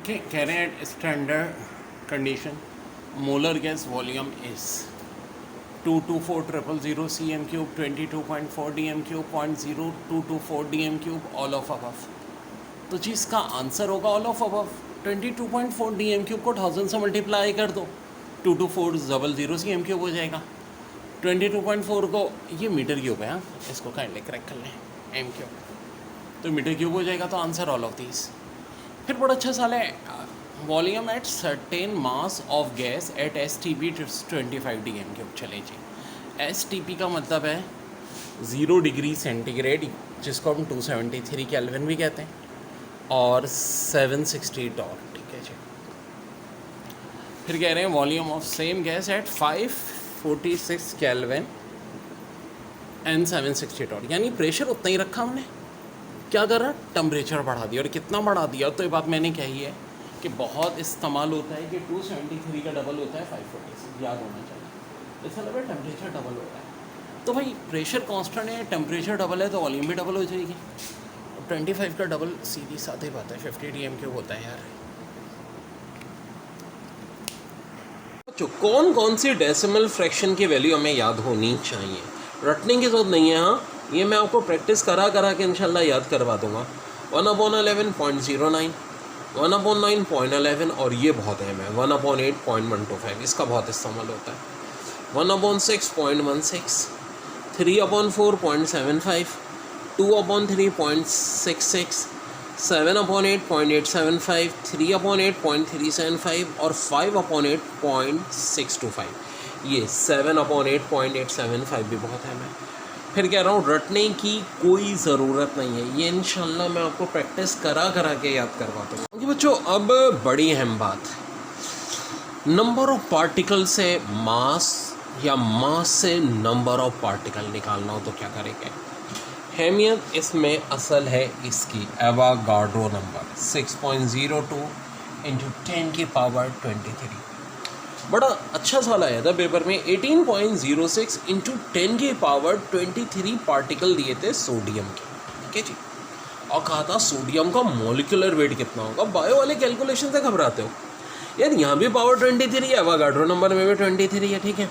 कह रहे हैं standard condition molar gas volume is 224,000 cm cube 22.4 dm cube 0.0224 dm cube all of above. तो जी इसका आंसर होगा all of above. 22.4 dm cube को 1000 से मल्टीप्लाई कर दो, 224,000 cm cube हो जाएगा। 22.4 को ये मीटर क्यूब है, हाँ इसको काइंडली करेक्ट कर लें एम क्यूब, तो मीटर क्यूब हो जाएगा। तो आंसर ऑल ऑफ दीज। फिर बड़ा अच्छा सवाल है, volume at certain mass of gas at S T P 25 dm cube. चले जी, एस टी पी का मतलब है 0 डिग्री सेंटीग्रेड, जिसको हम 273 केल्विन भी कहते हैं, और 760 टॉर। ठीक है जी। फिर कह रहे हैं volume of same gas at 546 kelvin and 760 torr, यानी प्रेशर उतना ही रखा हमने, क्या कर रहा है टेम्परेचर बढ़ा दिया। और कितना बढ़ा दिया, तो ये बात मैंने कही है कि बहुत इस्तेमाल होता है कि 273 का डबल होता है 546, याद होना चाहिए। इसका मतलब टेम्परेचर डबल होता है। तो भाई प्रेशर कांस्टेंट है, टेम्परेचर डबल है, तो वॉल्यूम भी डबल हो जाएगी। और 25 का डबल सीधी साधी बात है 50 dm क्यूब होता है यार। तो कौन कौन सी डेसिमल फ्रैक्शन की वैल्यू हमें याद होनी चाहिए, रटने की जरूरत नहीं है। हाँ, ये मैं आपको प्रैक्टिस करा के इंशाल्लाह याद करवा दूंगा। 1/11.09, 1/9.11, और ये बहुत अहम है 1/8.125, इसका बहुत इस्तेमाल होता है। 1/6.16, 3/4.75, 2/3.66, 7/8.875, 3/8.375 और 5/8.625। ये 7/8.875 भी बहुत अहम है। फिर कह रहा हूँ रटने की कोई ज़रूरत नहीं है, ये इंशाल्लाह मैं आपको प्रैक्टिस करा के याद करवाता हूँ। क्योंकि बच्चों अब बड़ी अहम बात, नंबर ऑफ पार्टिकल से मास या मास से नंबर ऑफ पार्टिकल निकालना हो तो क्या करेंगे। अहमियत इसमें असल है इसकी एवोगाड्रो नंबर 6.02 × 10⁻23। बड़ा अच्छा सवाल आया था पेपर में, 18.06 × 10⁻23 पार्टिकल दिए थे सोडियम के। ठीक है जी, और कहा था सोडियम का मॉलिक्यूलर वेट कितना होगा। बायो वाले कैलकुलेशन से घबराते हो यार, यहाँ भी पावर 23 है, एवोगाड्रो नंबर में भी 23 है। ठीक है,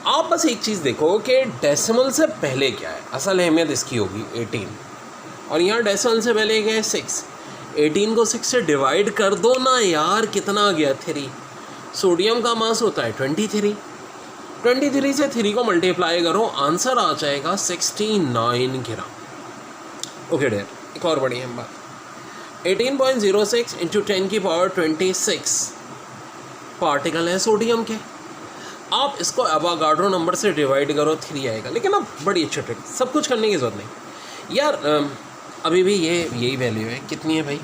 आप बस एक चीज़ देखो कि डेसिमल से पहले क्या है, असल अहमियत इसकी होगी 18, और यहाँ डेसिमल से पहले क्या है 6। 18 को 6 से डिवाइड कर दो ना यार, कितना आ गया 3। सोडियम का मास होता है 23, 23 से 3 को मल्टीप्लाई करो, आंसर आ जाएगा 69 ग्राम। ओके डेयर, एक और बड़ी अहम बात, 18.06 × 10⁻26 पार्टिकल है सोडियम के। आप इसको एवोगाड्रो नंबर से डिवाइड करो, 3 आएगा। लेकिन अब बड़ी अच्छी ट्रिक, सब कुछ करने की ज़रूरत नहीं यार। अभी भी यही वैल्यू है, कितनी है भाई,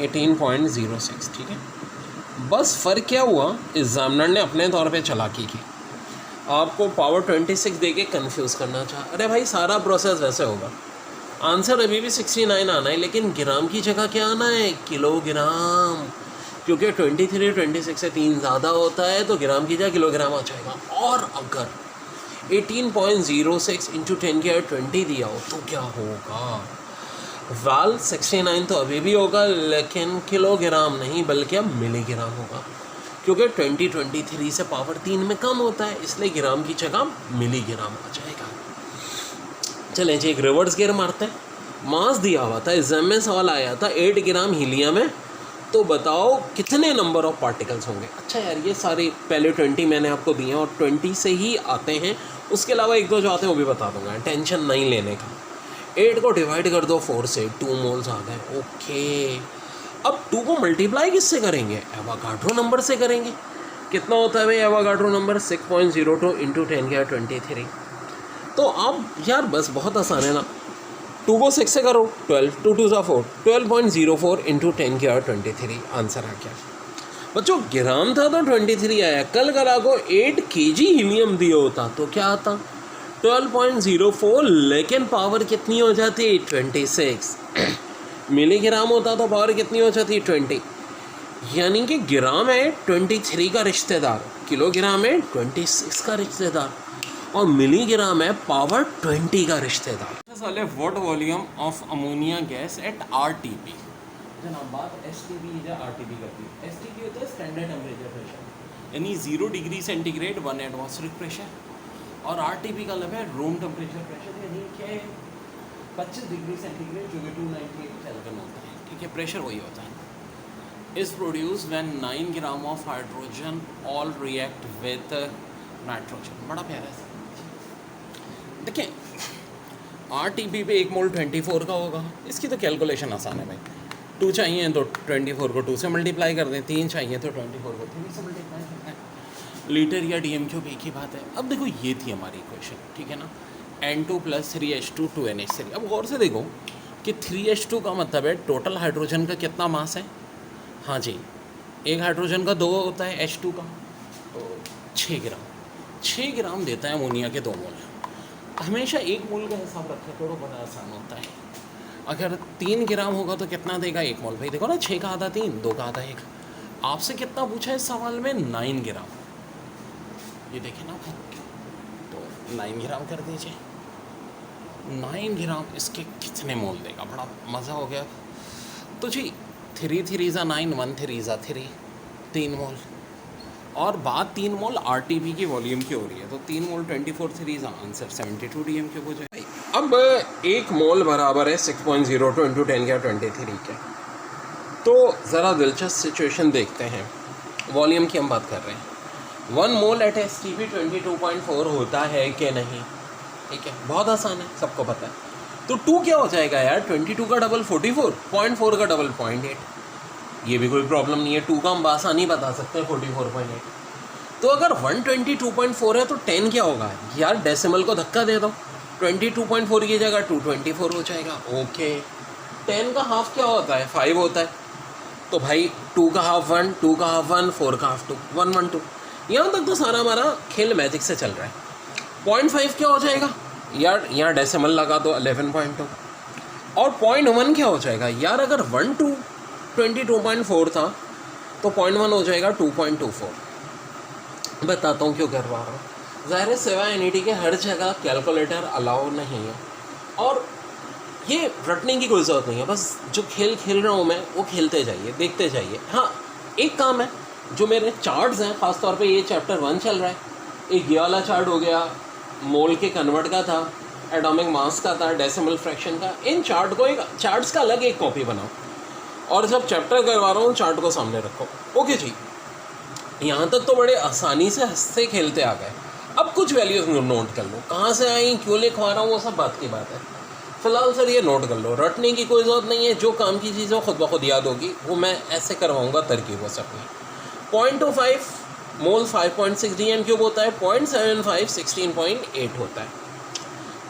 18.06। ठीक है, बस फ़र्क क्या हुआ, एग्जामिनर ने अपने तौर पे चालाकी की, आपको पावर 26 दे के कन्फ्यूज़ करना चाहा। अरे भाई सारा प्रोसेस वैसे होगा, आंसर अभी भी 69 आना है, लेकिन ग्राम की जगह क्या आना है, किलोग्राम। क्योंकि 23 26 से 3 ज़्यादा होता है, तो ग्राम की जगह किलोग्राम आ जाएगा। और अगर 18.06 × 10⁻20 दिया हो तो क्या होगा, 69 तो अभी भी होगा, लेकिन किलोग्राम नहीं बल्कि अब मिलीग्राम होगा। क्योंकि 23 से पावर 3 में कम होता है, इसलिए ग्राम की जगह मिलीग्राम आ जाएगा। चलें जी, एक रिवर्स गियर मारते हैं। मास दिया हुआ था, एग्जाम में सवाल आया था 8 ग्राम हीलियम है, तो बताओ कितने नंबर ऑफ पार्टिकल्स होंगे। अच्छा यार, ये सारे पहले 20 मैंने आपको दिए हैं और 20 से ही आते हैं, उसके अलावा एक दो जो आते हैं वो भी बता दूंगा, टेंशन नहीं लेने का। 8 को डिवाइड कर दो 4 से, 2 मोल्स आ गए। ओके, अब 2 को मल्टीप्लाई किससे करेंगे, एवोगाड्रो नंबर से करेंगे। कितना होता है भाई एवोगाड्रो नंबर, 6.02 × 10⁻23। तो अब यार बस बहुत आसान है ना, 2 को 6 से करो, 12, 2 2 4, 12.04 × 10⁻23, आंसर आ गया। बच्चों ग्राम था तो 23 आया, कल करा को 8 kg हीलियम दिया होता तो क्या आता, 12.04, लेकिन पावर कितनी हो जाती, 26। मिलीग्राम होता तो पावर कितनी हो जाती, 20। यानी कि ग्राम है 23 का रिश्तेदार, किलोग्राम है 26 का रिश्तेदार, और मिलीग्राम है पावर 20 का रिश्तेदार। What volume of ammonia gas at RTP। जनाब बात STP या RTP करती है। STP होता है स्टैंडर्ड टेम्परेचर प्रेशर, यानी 0 डिग्री सेंटीग्रेड 1 एटमॉस्फेरिक प्रेशर, और RTP का मतलब है रूम टेम्परेचर प्रेशर, यानी क्या है 25 डिग्री सेंटीग्रेड जो कि 298 केल्विन होता है, ठीक है। प्रेशर वही होता है। Is produce when 9 gram of hydrogen all react with nitrogen. बड़ा प्यारा है। देखिए RTP पे 1 मोल 24 का होगा, इसकी तो कैलकुलेशन आसान है भाई। 2 चाहिए तो 24 को 2 से मल्टीप्लाई कर दें, 3 चाहिए तो 24 को 3 से मल्टीप्लाई करते हैं। लीटर या DM क्यूब एक ही बात है। अब देखो ये थी हमारी इक्वेशन, ठीक है ना। N2 + 3H2 2NH3। अब गौर से देखो कि 3H2 का मतलब है टोटल हाइड्रोजन का कितना मास है। हाँ जी, एक हाइड्रोजन का 2 होता है H2 का, तो 6 ग्राम। 6 ग्राम देता है अमोनिया के 2 मोल। हमेशा 1 मोल का हिसाब रखें, थोड़ा बड़ा आसान होता है। अगर 3 ग्राम होगा तो कितना देगा 1 मोल। भाई देखो ना, 6 का आधा 3, 2 का आधा 1। आपसे कितना पूछा है इस सवाल में? 9 ग्राम। ये देखें ना, तो 9 ग्राम कर दीजिए। 9 ग्राम इसके कितने मोल देगा? बड़ा मज़ा हो गया। तो जी 3 3 ज़ा 9, 1 3 ज़ा 3, 3 मोल। और बात 3 मोल RTP की वॉल्यूम की हो रही है, तो 3 मोल 24 3 ज़ा आंसर 72 DM क्यूब हो जाए। अब 1 मोल बराबर है 6.02 इंटू 10 का 23 के। तो ज़रा दिलचस्प सिचुएशन देखते हैं। वॉल्यूम की हम बात कर रहे हैं। 1 मोल एट STP 22.4 होता है कि नहीं, ठीक है, बहुत आसान है, सबको पता है। तो 2 क्या हो जाएगा यार? 22 का डबल 44, 0.4 का डबल 0.8। ये भी कोई प्रॉब्लम नहीं है, 2 का हम बासानी बता सकते हैं 44.8। तो अगर 122.4 है तो 10 क्या होगा यार? डेसिमल को धक्का दे दो, 22.4 की जगह 224 हो जाएगा। ओके, 10 का हाफ क्या होता है? 5 होता है। तो भाई 2 का हाफ 1, 2 का हाफ 1, 4 का हाफ 2, 1 1 2। यहाँ तक तो सारा हमारा खेल मैजिक से चल रहा है। 0.5 क्या हो जाएगा यार? यहाँ डेसिमल लगा दो 11.2। और 0.1 क्या हो जाएगा यार? अगर 1 2 22.4 था तो 0.1 हो जाएगा 2.24। बताता हूँ क्यों करवा रहा हूँ। ज़ाहिर है सिवाय NET के हर जगह कैलकुलेटर अलाउ नहीं है, और ये रटने की कोई ज़रूरत नहीं है। बस जो खेल खेल रहा हूँ मैं वो खेलते जाइए, देखते जाइए। हाँ, एक काम है, जो मेरे चार्ट्स हैं, ख़ासतौर पे ये चैप्टर 1 चल रहा है, एक ये वाला चार्ट हो गया, मोल के कन्वर्ट का था, एटॉमिक मास का था, डेसिमल फ्रैक्शन का। इन चार्ट को एक चार्ट्स का अलग एक कॉपी बनाओ, और जब चैप्टर करवा रहा हूँ चार्ट को सामने रखो। ओके जी, यहाँ तक तो बड़े आसानी से हंसते खेलते आ गए। अब कुछ वैल्यूज़ नोट कर लो, कहाँ से आई, क्यों लिखवा रहा हूँ, वो सब बात की बात है। फ़िलहाल सर ये नोट कर लो, रटने की कोई ज़रूरत नहीं है। जो काम की चीज़ें खुद ब खुद याद होगी वो मैं ऐसे करवाऊँगा तरकीबों से अपनी। 0.25 मोल 5.6 DM क्यूब होता है, 0.75 16.8 होता है,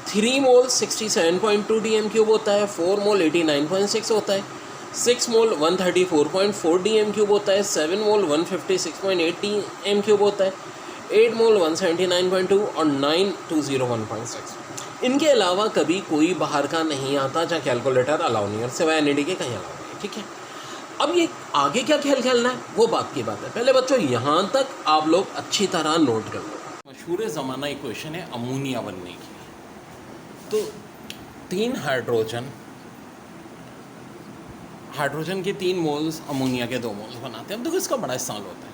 3 मोल 67.2 DM क्यूब होता है, 4 मोल 89.6 होता है, 6 मोल 134.4 DM क्यूब होता है, 7 मोल 156.8 DM क्यूब होता है, 8 मोल 179.2 और 9 201.6। इनके अलावा कभी कोई बाहर का नहीं आता जहाँ कैलकुलेटर अलाउ नहीं है, सिवाय NET के कहीं अलाउ नहीं है, ठीक है। अब ये आगे क्या खेल खेलना है वो बात की बात है। पहले बच्चों यहाँ तक आप लोग अच्छी तरह नोट कर लो। मशहूर ज़माना इक्वेशन है अमोनिया बनने की। तो 3 हाइड्रोजन के 3 मोल्स अमोनिया के 2 मोल्स बनाते हैं। अब देखो इसका बड़ा इस्तेमाल होता है।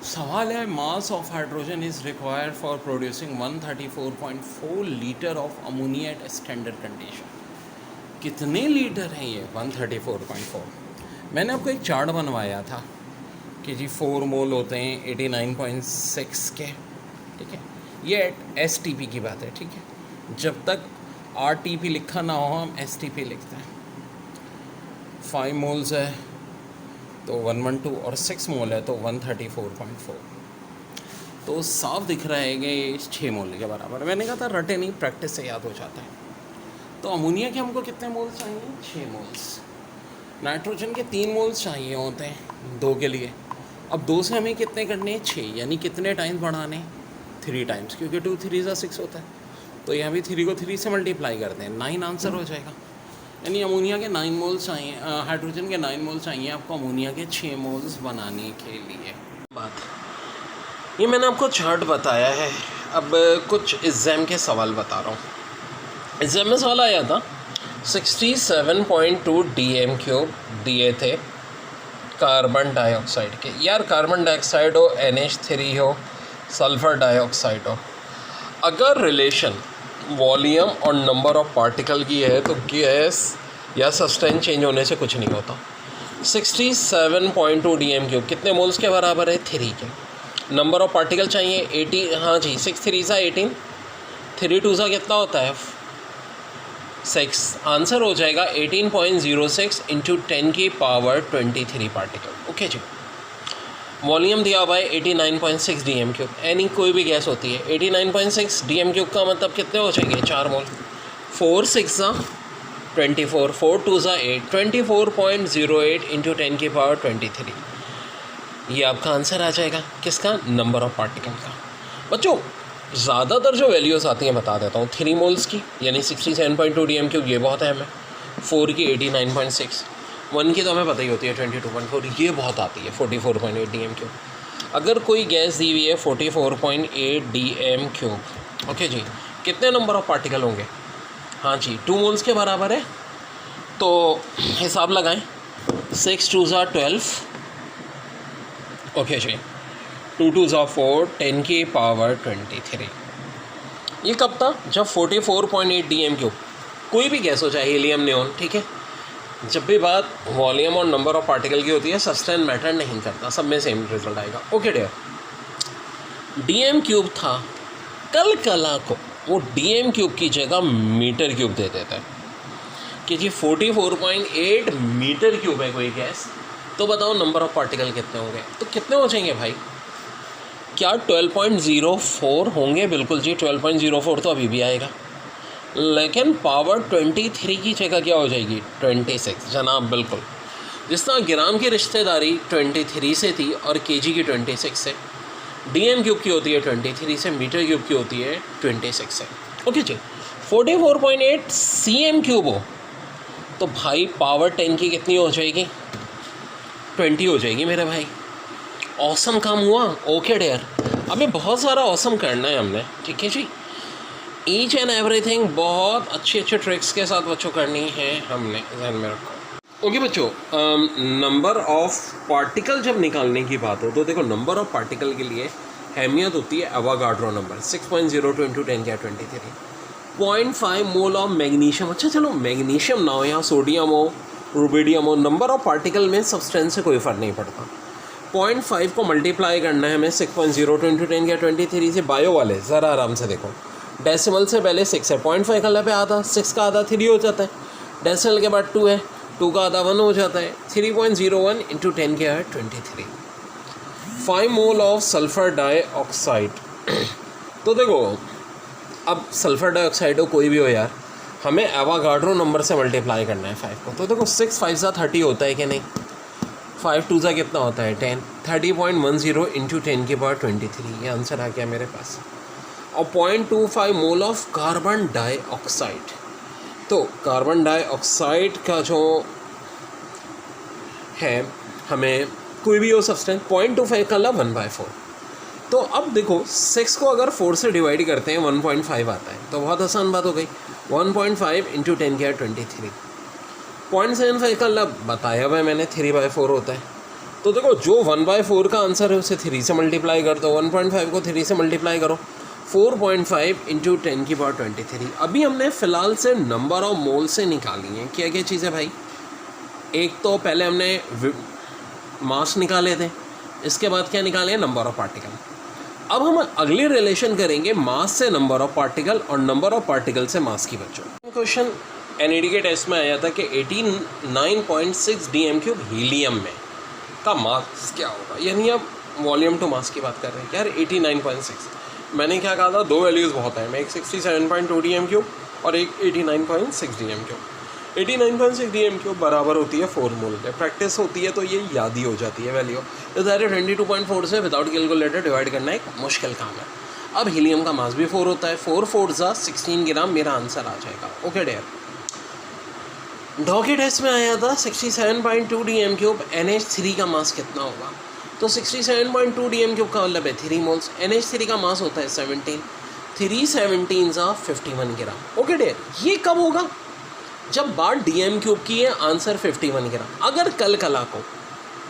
सवाल है, mass of hydrogen is required for producing 134.4 litre of ammonia at standard condition. कितने लीटर हैं ये? 134.4। मैंने आपको एक चार्ट बनवाया था कि जी 4 मोल होते हैं 89.6 के, ठीक है। ये STP की बात है, ठीक है। जब तक RTP लिखा ना हो हम STP लिखते हैं। 5 मोल्स है तो 112, और 6 मोल है तो 134.4। तो साफ दिख रहा है कि ये 6 मोल के बराबर। मैंने कहा था रटे नहीं, प्रैक्टिस से याद हो जाता है। तो अमोनिया के हमको कितने मोल्स चाहिए? 6 मोल्स। नाइट्रोजन के 3 मोल्स चाहिए होते हैं 2 के लिए। अब 2 से हमें कितने करने हैं? 6, यानी कितने टाइम्स बढ़ाने? 3 टाइम्स, क्योंकि 2 3 ज़ा 6 होता है। तो यहाँ भी 3 को 3 से मल्टीप्लाई करते हैं, 9 आंसर हो जाएगा। यानी अमोनिया के 9 मोल्स चाहिए, हाइड्रोजन के 9 मोल्स चाहिए आपको अमोनिया के 6 मोल्स बनाने के लिए। बात ये मैंने आपको चार्ट बताया है। अब कुछ एग्ज़ाम के सवाल बता रहा हूँ। एग्ज़ाम में सवाल आया था 67.2 DM³ दिए थे कार्बन डाइऑक्साइड के। यार कार्बन डाइऑक्साइड हो, NH3 हो, सल्फ़र डाइऑक्साइड हो, अगर रिलेशन वॉल्यूम और नंबर ऑफ पार्टिकल की है तो गैस या सब्सटेंस चेंज होने से कुछ नहीं होता। 67.2 DM³ कितने मोल्स के बराबर है? 3 के। नंबर ऑफ पार्टिकल चाहिए 80, हाँ जी 6 3 सा 18, 3 2 सा कितना होता है 6। आंसर हो जाएगा 18.06 इंटू 10 की पावर 23 पार्टिकल। ओके जी। वॉल्यूम दिया हुआ है 89.6 DM³। एनी कोई भी गैस होती है। 89.6 DM³ का मतलब कितने हो जाएंगे? 4 मोल। 4 6 सा 24, 4 2 सा 8, 24.08 इंटू 10 की पावर 23। ये आपका आंसर आ जाएगा किसका? नंबर ऑफ पार्टिकल का। बच्चों ज़्यादातर जो वैल्यूज़ आती हैं बता देता हूँ। 3 मोल्स की यानी 67.2 DM³ ये बहुत है हमें। 4 की 89.6, 1 की तो हमें पता ही होती है 22.4, ये बहुत आती है 44.8 DM³। अगर कोई गैस दी हुई है 44.8 DM³, ओके जी, कितने नंबर ऑफ पार्टिकल होंगे? हाँ जी 2 मोल्स के बराबर है, तो हिसाब लगाएं। 6 2 सा 12, ओके जी, 2 2 सा 4, 10 की पावर 23। ये कब था? जब 44.8 DM³ कोई भी गैस हो, चाहे हीलियम, नियॉन, ठीक है, जब भी बात वॉल्यूम और नंबर ऑफ पार्टिकल की होती है सब्सटेंस मैटर नहीं करता, सब में सेम रिजल्ट आएगा। ओके डियर, DM³ था, कल कला को वो DM³ की जगह मीटर क्यूब दे देता है कि जी 44.8 मीटर क्यूब है कोई गैस, तो बताओ नंबर ऑफ पार्टिकल कितने होंगे? तो कितने हो जाएंगे भाई? क्या 12.04 होंगे? बिल्कुल जी 12.04 तो अभी भी आएगा, लेकिन पावर 23 की जगह क्या हो जाएगी? 26। जनाब बिल्कुल, जिस तरह ग्राम की रिश्तेदारी 23 से थी और केजी की 26 से, DM³ की होती है 23 से, मीटर क्यूब की होती है 26 से। ओके जी, 44.8 CM³ हो तो भाई पावर 10 की कितनी हो जाएगी? 20 हो जाएगी मेरे भाई। ऑसम काम हुआ। ओके डियर, अभी बहुत सारा ऑसम करना है हमने, ठीक है जी। ईच एंड एवरीथिंग बहुत अच्छे अच्छे ट्रिक्स के साथ बच्चों करनी है हमने, ध्यान में रखो। ओके बच्चों, नंबर ऑफ पार्टिकल जब निकालने की बात हो तो देखो नंबर ऑफ पार्टिकल के लिए अहमियत होती है एवोगाड्रो नंबर 6.02 इंटू 10 की 23। 0.5 मोल ऑफ मैग्नीशियम। अच्छा चलो मैग्नीशियम ना हो, यहाँ सोडियम हो, रुबिडियम हो, नंबर ऑफ पार्टिकल में सब्सटेंस से कोई फ़र्क नहीं पड़ता। 0.5 को मल्टीप्लाई करना है हमें 6.02 इंटू 10 की 23 से। बायो वाले ज़रा आराम से देखो, डेसिमल से पहले 6 है, 0.5 का लब आधा, 6 का आधा 3 हो जाता है, डेसिमल के बाद 2 है, 2 का आधा 1 हो जाता है, 3.01 इंटू 10 के 23। 5 मोल ऑफ सल्फ़र डाइऑक्साइड। तो देखो अब सल्फ़र डाइऑक्साइड हो कोई भी हो यार, हमें एवोगाड्रो नंबर से मल्टीप्लाई करना है 5 को। तो देखो 6 5 सा 30 होता है कि नहीं, 5 2 सा कितना होता है 10, 30.10 इंटू 10 के पावर 23। ये आंसर आ गया मेरे पास। और 0.25 मोल ऑफ कार्बन डाइऑक्साइड। तो कार्बन डाइऑक्साइड का जो है, हमें कोई भी हो सब्सटेंस, 0.25 का लब 1/4। तो अब देखो 6 को अगर 4 से डिवाइड करते हैं 1.5 आता है, तो बहुत आसान बात हो गई। 1.5 इंटू 10 के 23। 0.75 का लब बताया हुआ है मैंने, 3/4 होता है। तो देखो जो 1/4 का आंसर है उसे 3 से मल्टीप्लाई कर दो, 1.5 को 3 से मल्टीप्लाई करो, 4.5 इंटू 10 की पावर 23। अभी हमने फ़िलहाल से नंबर ऑफ मोल से निकाली हैं। क्या क्या चीज़ है भाई? एक तो पहले हमने मास निकाले थे, इसके बाद क्या निकाले? Number of particle. अब हम अगली रिलेशन करेंगे मास से नंबर ऑफ पार्टिकल और नंबर ऑफ पार्टिकल से मास की। बच्चों क्वेश्चन NED के टेस्ट में आया था कि 89.6 DM³ हीलियम में का मास क्या होगा, यानी अब वॉल्यूम टू मास की बात कर रहे हैं। यार 89.6, मैंने क्या कहा था, 2 वैल्यूज़ बहुत हैं, एक 67.2 DM³ और एक 89.6 DM³। 89.6 DM³ बराबर होती है 4 मोल के। प्रैक्टिस होती है तो ये याद ही हो जाती है वैल्यू। तो ज़ाहिर 22.4 से विदाउट कैलकुलेटर डिवाइड करना एक मुश्किल काम है। अब हीलियम का मास भी 4 होता है, 4 4 सा 16 ग्राम मेरा आंसर आ जाएगा। ओके डियर, डॉ के टेस्ट में आया था 67.2 DM³ NH3 का मास कितना होगा? तो 67.2 DM³ का मतलब है 3 मोल्स। NH3 का मास होता है 17, 3 17 सा 51 ग्राम। ओके डियर, ये कब होगा? जब बात डीएम क्यूब की है, आंसर 51 ग्राम। अगर कल कला को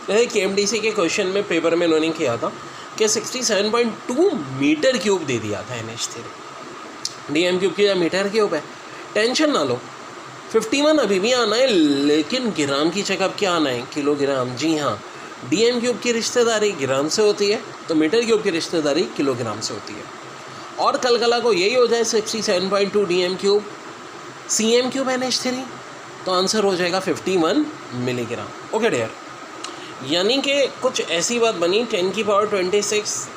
केएमडीसी के क्वेश्चन में पेपर में उन्होंने किया था कि 67.2 मीटर क्यूब दे दिया था NH3, डीएम क्यूब की मीटर क्यूब है, टेंशन ना लो, 51 अभी भी आना है, लेकिन ग्राम की जगह क्या आना है, किलोग्राम। जी हाँ, डीएम क्यूब की रिश्तेदारी ग्राम से होती है, तो मीटर क्यूब की रिश्तेदारी किलोग्राम से होती है। और कल कला को यही हो जाए 67.2 DM cube CM cube NH3, तो आंसर हो जाएगा 51 मिलीग्राम। ओके डियर, यानी कि कुछ ऐसी बात बनी 10⁻26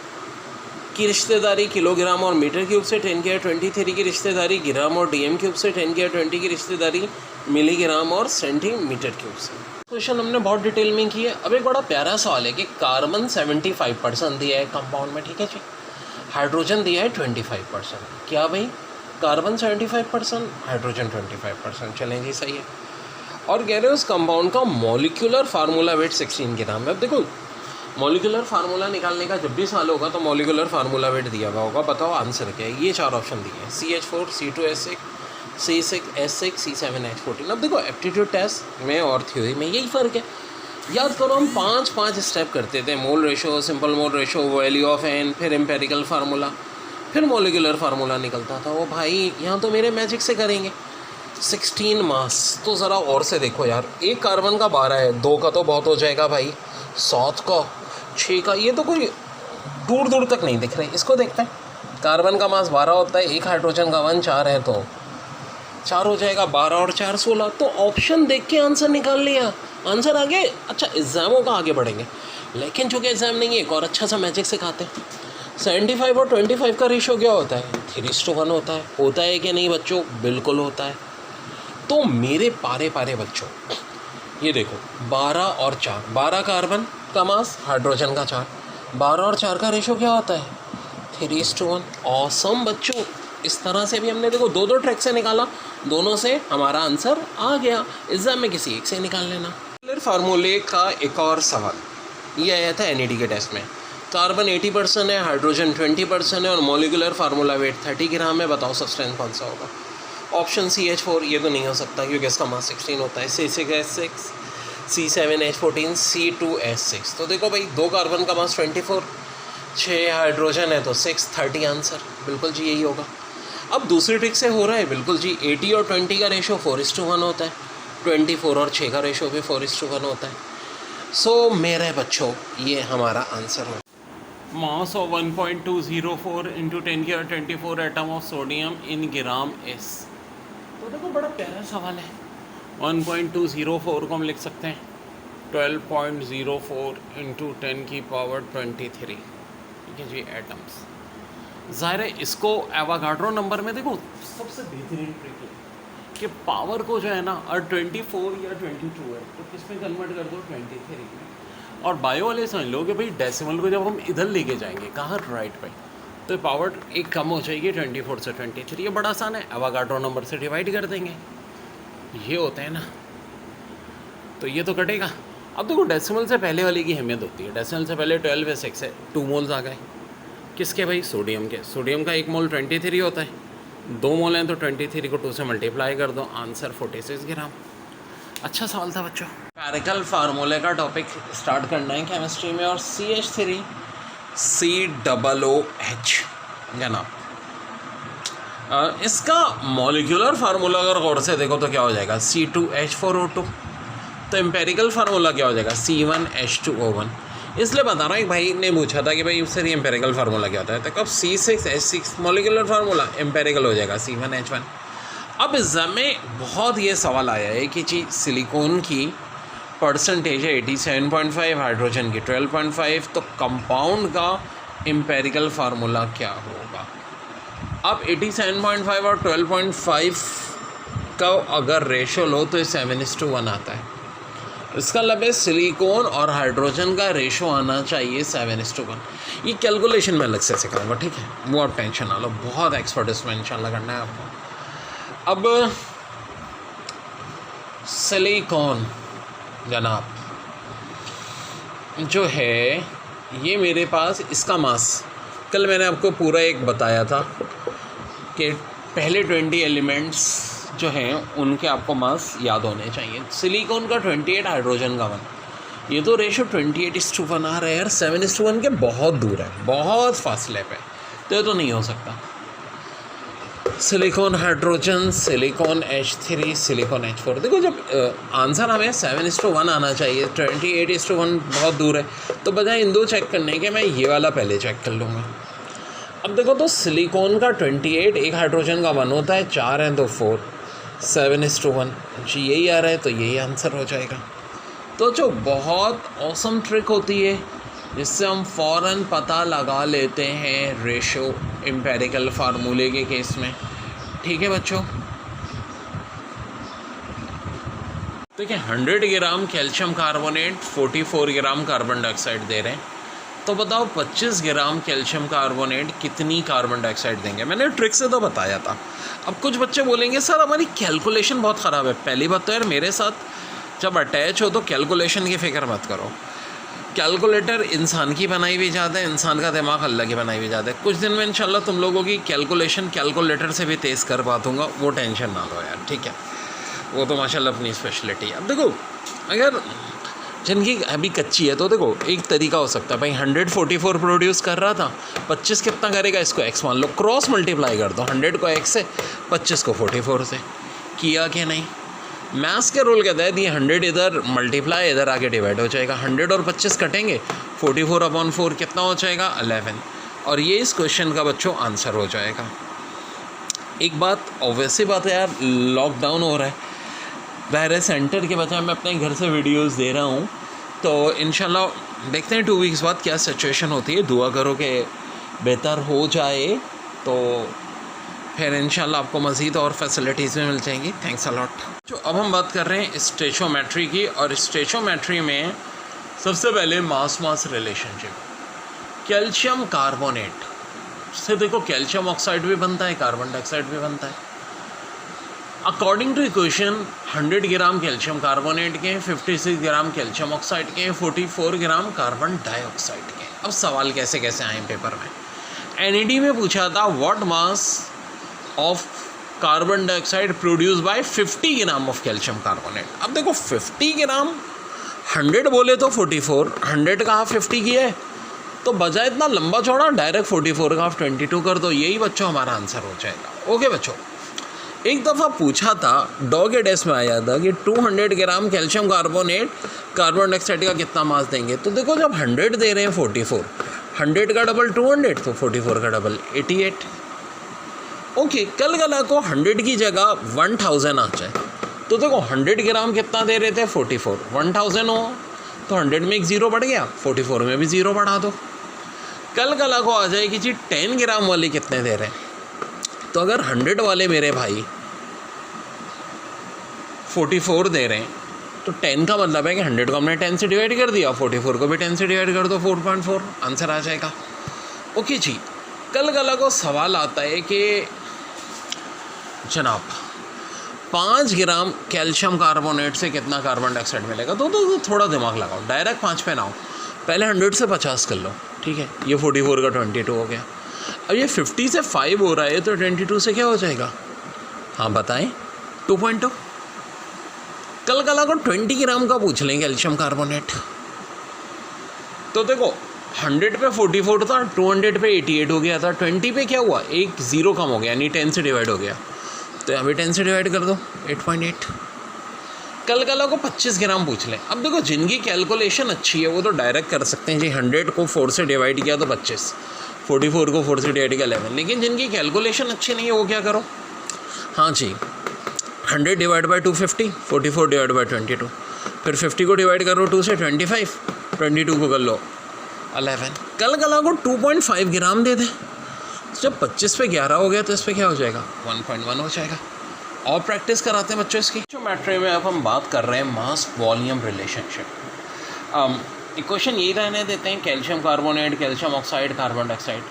की रिश्तेदारी किलोग्राम और मीटर क्यूब से, 10⁻23 की रिश्तेदारी ग्राम और डीएम क्यूब से, 10⁻20 की रिश्तेदारी मिलीग्राम और सेंटीमीटर क्यूब से। क्वेश्चन हमने बहुत डिटेल में किया। अब एक बड़ा प्यारा सवाल है कि कार्बन 75% दिया है कंपाउंड में, ठीक है जी, हाइड्रोजन दिया है 25%। क्या भाई, कार्बन 75%, हाइड्रोजन 25%, चलें जी सही है। और कह रहे हो उस कंपाउंड का मॉलिक्यूलर फार्मूला वेट 16 ग्राम है। अब देखो, मॉलिक्यूलर फार्मूला निकालने का जब भी सवाल होगा तो मॉलिक्यूलर फार्मूला वेट दिया हुआ होगा, बताओ आंसर क्या है। ये 4 ऑप्शन दिए हैं, CH4, C2S6, C6H6, C7H14। अब देखो, एप्टीट्यूड टेस्ट में और थ्योरी में यही फ़र्क है। याद करो, हम 5 स्टेप करते थे, mole ratio, simple mole ratio, value of n, फिर एम्पेरिकल फार्मूला, फिर मॉलिक्यूलर फार्मूला निकलता था। वो भाई यहाँ तो मेरे मैजिक से करेंगे। 16 मास, तो ज़रा और से देखो यार, एक कार्बन का 12 है, 2 का तो बहुत हो जाएगा भाई, 7 का, 6 का, ये तो कोई दूर दूर तक नहीं दिख रहे। इसको देखते हैं, कार्बन का मास 12 होता है, एक हाइड्रोजन का 1 4 है, तो 4 हो जाएगा, 12 और 4 16। तो ऑप्शन देख के आंसर निकाल लिया, आंसर आगे। अच्छा, एग्ज़ामों का आगे बढ़ेंगे, लेकिन चूँकि एग्ज़ाम नहीं है, एक और अच्छा सा मैजिक सिखाते हैं। 75 और 25 का रेशो क्या होता है, 3:1 होता है कि नहीं बच्चों? बिल्कुल होता है। तो मेरे पारे बच्चों, ये देखो, 12 और 4, 12 कार्बन का मास, हाइड्रोजन का 4, 12 और 4 का रेशो क्या होता है, 3:1। ऑसम बच्चों, इस तरह से भी हमने देखो 2 ट्रैक से निकाला, दोनों से हमारा आंसर आ गया। एग्जाम में किसी एक से निकाल लेना। फार्मूले का एक और सवाल ये आया था NED के टेस्ट में। कार्बन 80% है, हाइड्रोजन 20% है और मॉलिक्यूलर फार्मूला वेट 30 ग्राम है। बताओ सब्सटेंस कौन सा होगा? ऑप्शन CH4, ये तो नहीं हो सकता क्योंकि इसका मास 16 होता है। C6H6, C7H14, C2S6। तो देखो भाई, 2 कार्बन का मास 24, 6 हाइड्रोजन है तो 6, 30 आंसर। बिल्कुल जी यही होगा। अब दूसरी ट्रिक से हो रहा है, बिल्कुल जी, 80 और 20 का रेशो 4:1 होता है, 24 और 6 का रेशो भी 4:1 होता है। सो मेरे बच्चों, ये हमारा आंसर हो। Mass of 1.204 into 10⁻24 atom of sodium in gram S। तो देखो, बड़ा प्यारा सवाल है। 1.204 को हम लिख सकते हैं 12.04 इंटू 10⁻23, ठीक है जी, एटम्स। ज़ाहिर है इसको एवोगाड्रो नंबर में देखो, सबसे बेहतरीन ट्रिक है कि पावर को जो है ना, और 24 या 22 है तो किस में कन्वर्ट कर दो, 23 में। और बायो वाले समझ लो कि भाई डेसिमल को जब हम इधर लेके जाएंगे, कहाँ, राइट पे, तो पावर एक कम हो जाएगी 24 से 23। ये बड़ा आसान है, एवोगाड्रो नंबर से डिवाइड कर देंगे, ये होता है ना, तो ये तो कटेगा। अब देखो, डेसिमल से पहले वाली की अहमियत होती है। डेसिमल से पहले 12 है, 6 है, 2 मोल्स आ गए। किसके भाई? सोडियम के। सोडियम का 1 मोल 23 होता है, 2 मोल हैं तो 23 को 2 से मल्टीप्लाई कर दो, आंसर 46 ग्राम। अच्छा सवाल था बच्चों। एम्पिरिकल फार्मूले का टॉपिक स्टार्ट करना है केमिस्ट्री में, और CH3 COOH जनाब। इसका मॉलिक्यूलर फार्मूला अगर गौर से देखो तो क्या हो जाएगा, C2H4O2। तो एम्पेरिकल फार्मूला क्या हो जाएगा, C1H2O1। इसलिए बता रहा हूँ, एक भाई ने पूछा था कि भाई सर ये एम्पेरिकल फार्मूला क्या होता है, तो कब C6H6 मॉलिक्यूलर फार्मूला एम्पेरिकल हो जाएगा C1H1। अब एग्जाम में बहुत ये सवाल आया है कि जी सिलिकॉन की परसेंटेज है 87.5, हाइड्रोजन की 12.5, तो कंपाउंड का एम्पेरिकल फार्मूला क्या होगा। अब 87.5 और 12.5 का अगर रेशो लो तो 7:1 आता है। इसका मतलब है सिलिकॉन और हाइड्रोजन का रेशो आना चाहिए 7:1। ये कैलकुलेशन में अलग से सिखाऊंगा, ठीक है, वो आप टेंशन ना लो, बहुत एक्सपर्ट इसमें इंशाल्लाह करना है आपको। अब सिलिकॉन जनाब जो है, ये मेरे पास इसका मास, कल मैंने आपको पूरा एक बताया था कि पहले 20 एलिमेंट्स जो हैं उनके आपको मास याद होने चाहिए। सिलिकॉन का 28, हाइड्रोजन का 1। ये तो रेशो 28:1 आ रहा है यार, 7:1 के बहुत दूर है, बहुत फासले पे, तो ये तो नहीं हो सकता। Silicon hydrogen, silicon H3, silicon H4। देखो जब आंसर हमें 7:1 आना चाहिए, 28:1 बहुत दूर है, तो बजाय इन दो चेक करने के मैं ये वाला पहले चेक कर लूँगा। अब देखो तो सिलिकॉन का 28, एक हाइड्रोजन का 1 होता है, 4 हैं तो 4, 7:1 जी यही आ रहा है, तो यही आंसर हो जाएगा। तो जो बहुत ऑसम ट्रिक होती है जिससे हम फ़ौरन पता लगा लेते हैं रेशो एम्पेरिकल फार्मूले के केस में। ठीक है बच्चों, देखिए 100 gram calcium carbonate 44 gram carbon dioxide दे रहे हैं, तो बताओ 25 ग्राम कैल्शियम कार्बोनेट कितनी कार्बन डाइऑक्साइड देंगे। मैंने ट्रिक से तो बताया था। अब कुछ बच्चे बोलेंगे सर हमारी कैलकुलेशन बहुत ख़राब है। पहली बात तो यार मेरे साथ जब अटैच हो तो कैलकुलेशन की फ़िक्र मत करो। कैलकुलेटर इंसान की बनाई भी ज़्यादा है, इंसान का दिमाग अल्लाह की बनाई भी ज़्यादा है। कुछ दिन में इंशाल्लाह तुम लोगों की कैलकुलेशन कैलकुलेटर से भी तेज़ करवा दूँगा, वो टेंशन ना लो यार, ठीक है। वो तो माशाल्लाह अपनी स्पेशलिटी है। अब देखो अगर जिनकी अभी कच्ची है तो देखो एक तरीका हो सकता है, भाई 144 प्रोड्यूस कर रहा था, 25 कितना करेगा, इसको x मान लो, क्रॉस मल्टीप्लाई कर दो, 100 को x से, 25 को 44 से। किया कि नहीं? मैथ्स के रूल के तहत ये 100 इधर मल्टीप्लाई इधर आके डिवाइड हो जाएगा, 100 और 25 कटेंगे, 44/4 कितना हो जाएगा, 11। और ये इस क्वेश्चन का बच्चों आंसर हो जाएगा। एक बात ऑब्वियसली बात है यार, लॉकडाउन हो रहा है, बाहर सेंटर के बजाय मैं अपने घर से वीडियोस दे रहा हूँ, तो इंशाल्लाह देखते हैं 2 वीक्स बाद क्या सिचुएशन होती है। दुआ करो कि बेहतर हो जाए, तो फिर इंशाल्लाह आपको मज़ीद और फैसिलिटीज़ में मिल जाएंगी। Thanks a lot. जो अब हम बात कर रहे हैं स्टोइचियोमेट्री की, और स्टोइचियोमेट्री में सबसे पहले मास रिलेशनशिप। कैल्शियम कार्बोनेट से देखो कैल्शियम ऑक्साइड भी बनता है, कार्बन डाइऑक्साइड भी बनता है। According to equation 100 gram calcium carbonate के, 56 ग्राम कैल्शियम ऑक्साइड के, 44 ग्राम कार्बन डाइऑक्साइड के। अब सवाल कैसे कैसे आए पेपर में। NED में पूछा था what mass of carbon dioxide produce by 50 gram of calcium carbonate. अब देखो 50 ग्राम 100 बोले तो 44, 100 का हाफ 50 की है, तो बजाय इतना लंबा चौड़ा डायरेक्ट 44 का हाफ 22 कर दो, यही बच्चों हमारा आंसर हो जाएगा। ओके बच्चों, एक दफ़ा पूछा था डॉग एडेस में आया था कि 200 ग्राम कैल्शियम कार्बोनेट कार्बन डाइऑक्साइड का कितना मास देंगे। तो देखो जब 100 दे रहे हैं 44, 100 का डबल 200, तो 44 का डबल 88। ओके, कल गला को 100 की जगह 1000 आ जाए, तो देखो 100 ग्राम कितना दे रहे थे 44, 1000 हो तो 100 में एक ज़ीरो बढ़ गया, 44 में भी ज़ीरो बढ़ा दो। कल गला को आ जाएगी जी 10 ग्राम वाले कितने दे रहे हैं, तो अगर 100 वाले मेरे भाई 44 दे रहे हैं, तो 10 का मतलब है कि 100 को हमने 10 से डिवाइड कर दिया, 44 को भी 10 से डिवाइड कर दो, 4.4 आंसर आ जाएगा। ओके जी, कल गला को सवाल आता है कि जनाब 5 ग्राम कैल्शियम कार्बोनेट से कितना कार्बन डाइऑक्साइड मिलेगा। तो थोड़ा दिमाग लगाओ, डायरेक्ट 5 पे ना हो, पहले 100 से 50 कर लो, ठीक है। ये 44 का 22 हो गया। अब ये 50 से 5 हो रहा है, तो 22 से क्या हो जाएगा, हाँ बताएं, 2.2। कल कला को 20 ग्राम का पूछ लें कैल्शियम कार्बोनेट, तो देखो 100 पे 44 था, 200 पे 88 हो गया था, 20 पे क्या हुआ, एक ज़ीरो कम हो गया, यानी 10 से डिवाइड हो गया, तो यहाँ भी 10 से डिवाइड कर दो, 8.8। कल कला को 25 ग्राम पूछ लें। अब देखो जिनकी कैलकुलेशन अच्छी है वो तो डायरेक्ट कर सकते हैं जी, 100 को 4 से डिवाइड किया तो 25, 44 को 4 से डिवाइड किया 11। लेकिन जिनकी कैलकुलेशन अच्छी नहीं है वो क्या करो, हाँ जी 100 डिवाइड बाई 250, 44 डिवाइड बाई 22, फिर 50 को डिवाइड करो 2 से 25, 22 को कर लो 11। कल कला को 2.5 ग्राम दे दें, जब 25 पे 11 हो गया तो इस पर क्या हो जाएगा, 1.1 हो जाएगा। और प्रैक्टिस कराते हैं बच्चों इसकी। ज्योमेट्री में अब हम बात कर रहे हैं मास वॉल्यूम रिलेशनशिप। इक्वेशन यही रहने देते हैं, calcium carbonate, calcium oxide, carbon dioxide.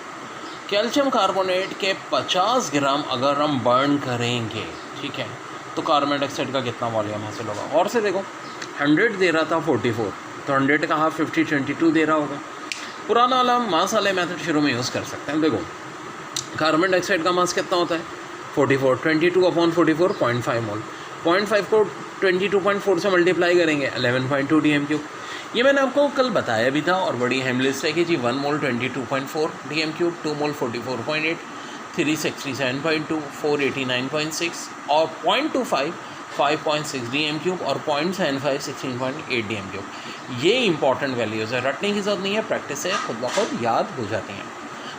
Calcium carbonate के 50 ग्राम अगर हम बर्न करेंगे, ठीक है, तो कार्बन डाइऑक्साइड का कितना वॉल्यूम हासिल होगा। और से देखो 100 दे रहा था 44, तो 100 का हाफ 50, 22 दे रहा होगा। पुराना वाला मास वाले मेथड शुरू में यूज़ कर सकते हैं। देखो कार्बन डाइऑक्साइड का मास कितना होता है 44, 22/44 0.5 मोल। 0.5 को 22.4 से मल्टीप्लाई करेंगे 11.2 DMQ। ये मैंने आपको कल बताया भी था और बड़ी अहम लिस्ट है कि जी 1 मोल 22.4 DMQ, 2 मोल 44.8, 3 67.2, 4 89.6 और 0.25 5.6 DMQ और 0.75 16.8 DMQ। ये इंपॉर्टेंट वैल्यूज़ है, रटने की ज़रूरत नहीं है, प्रैक्टिस है, खुद ब खुद याद हो जाती हैं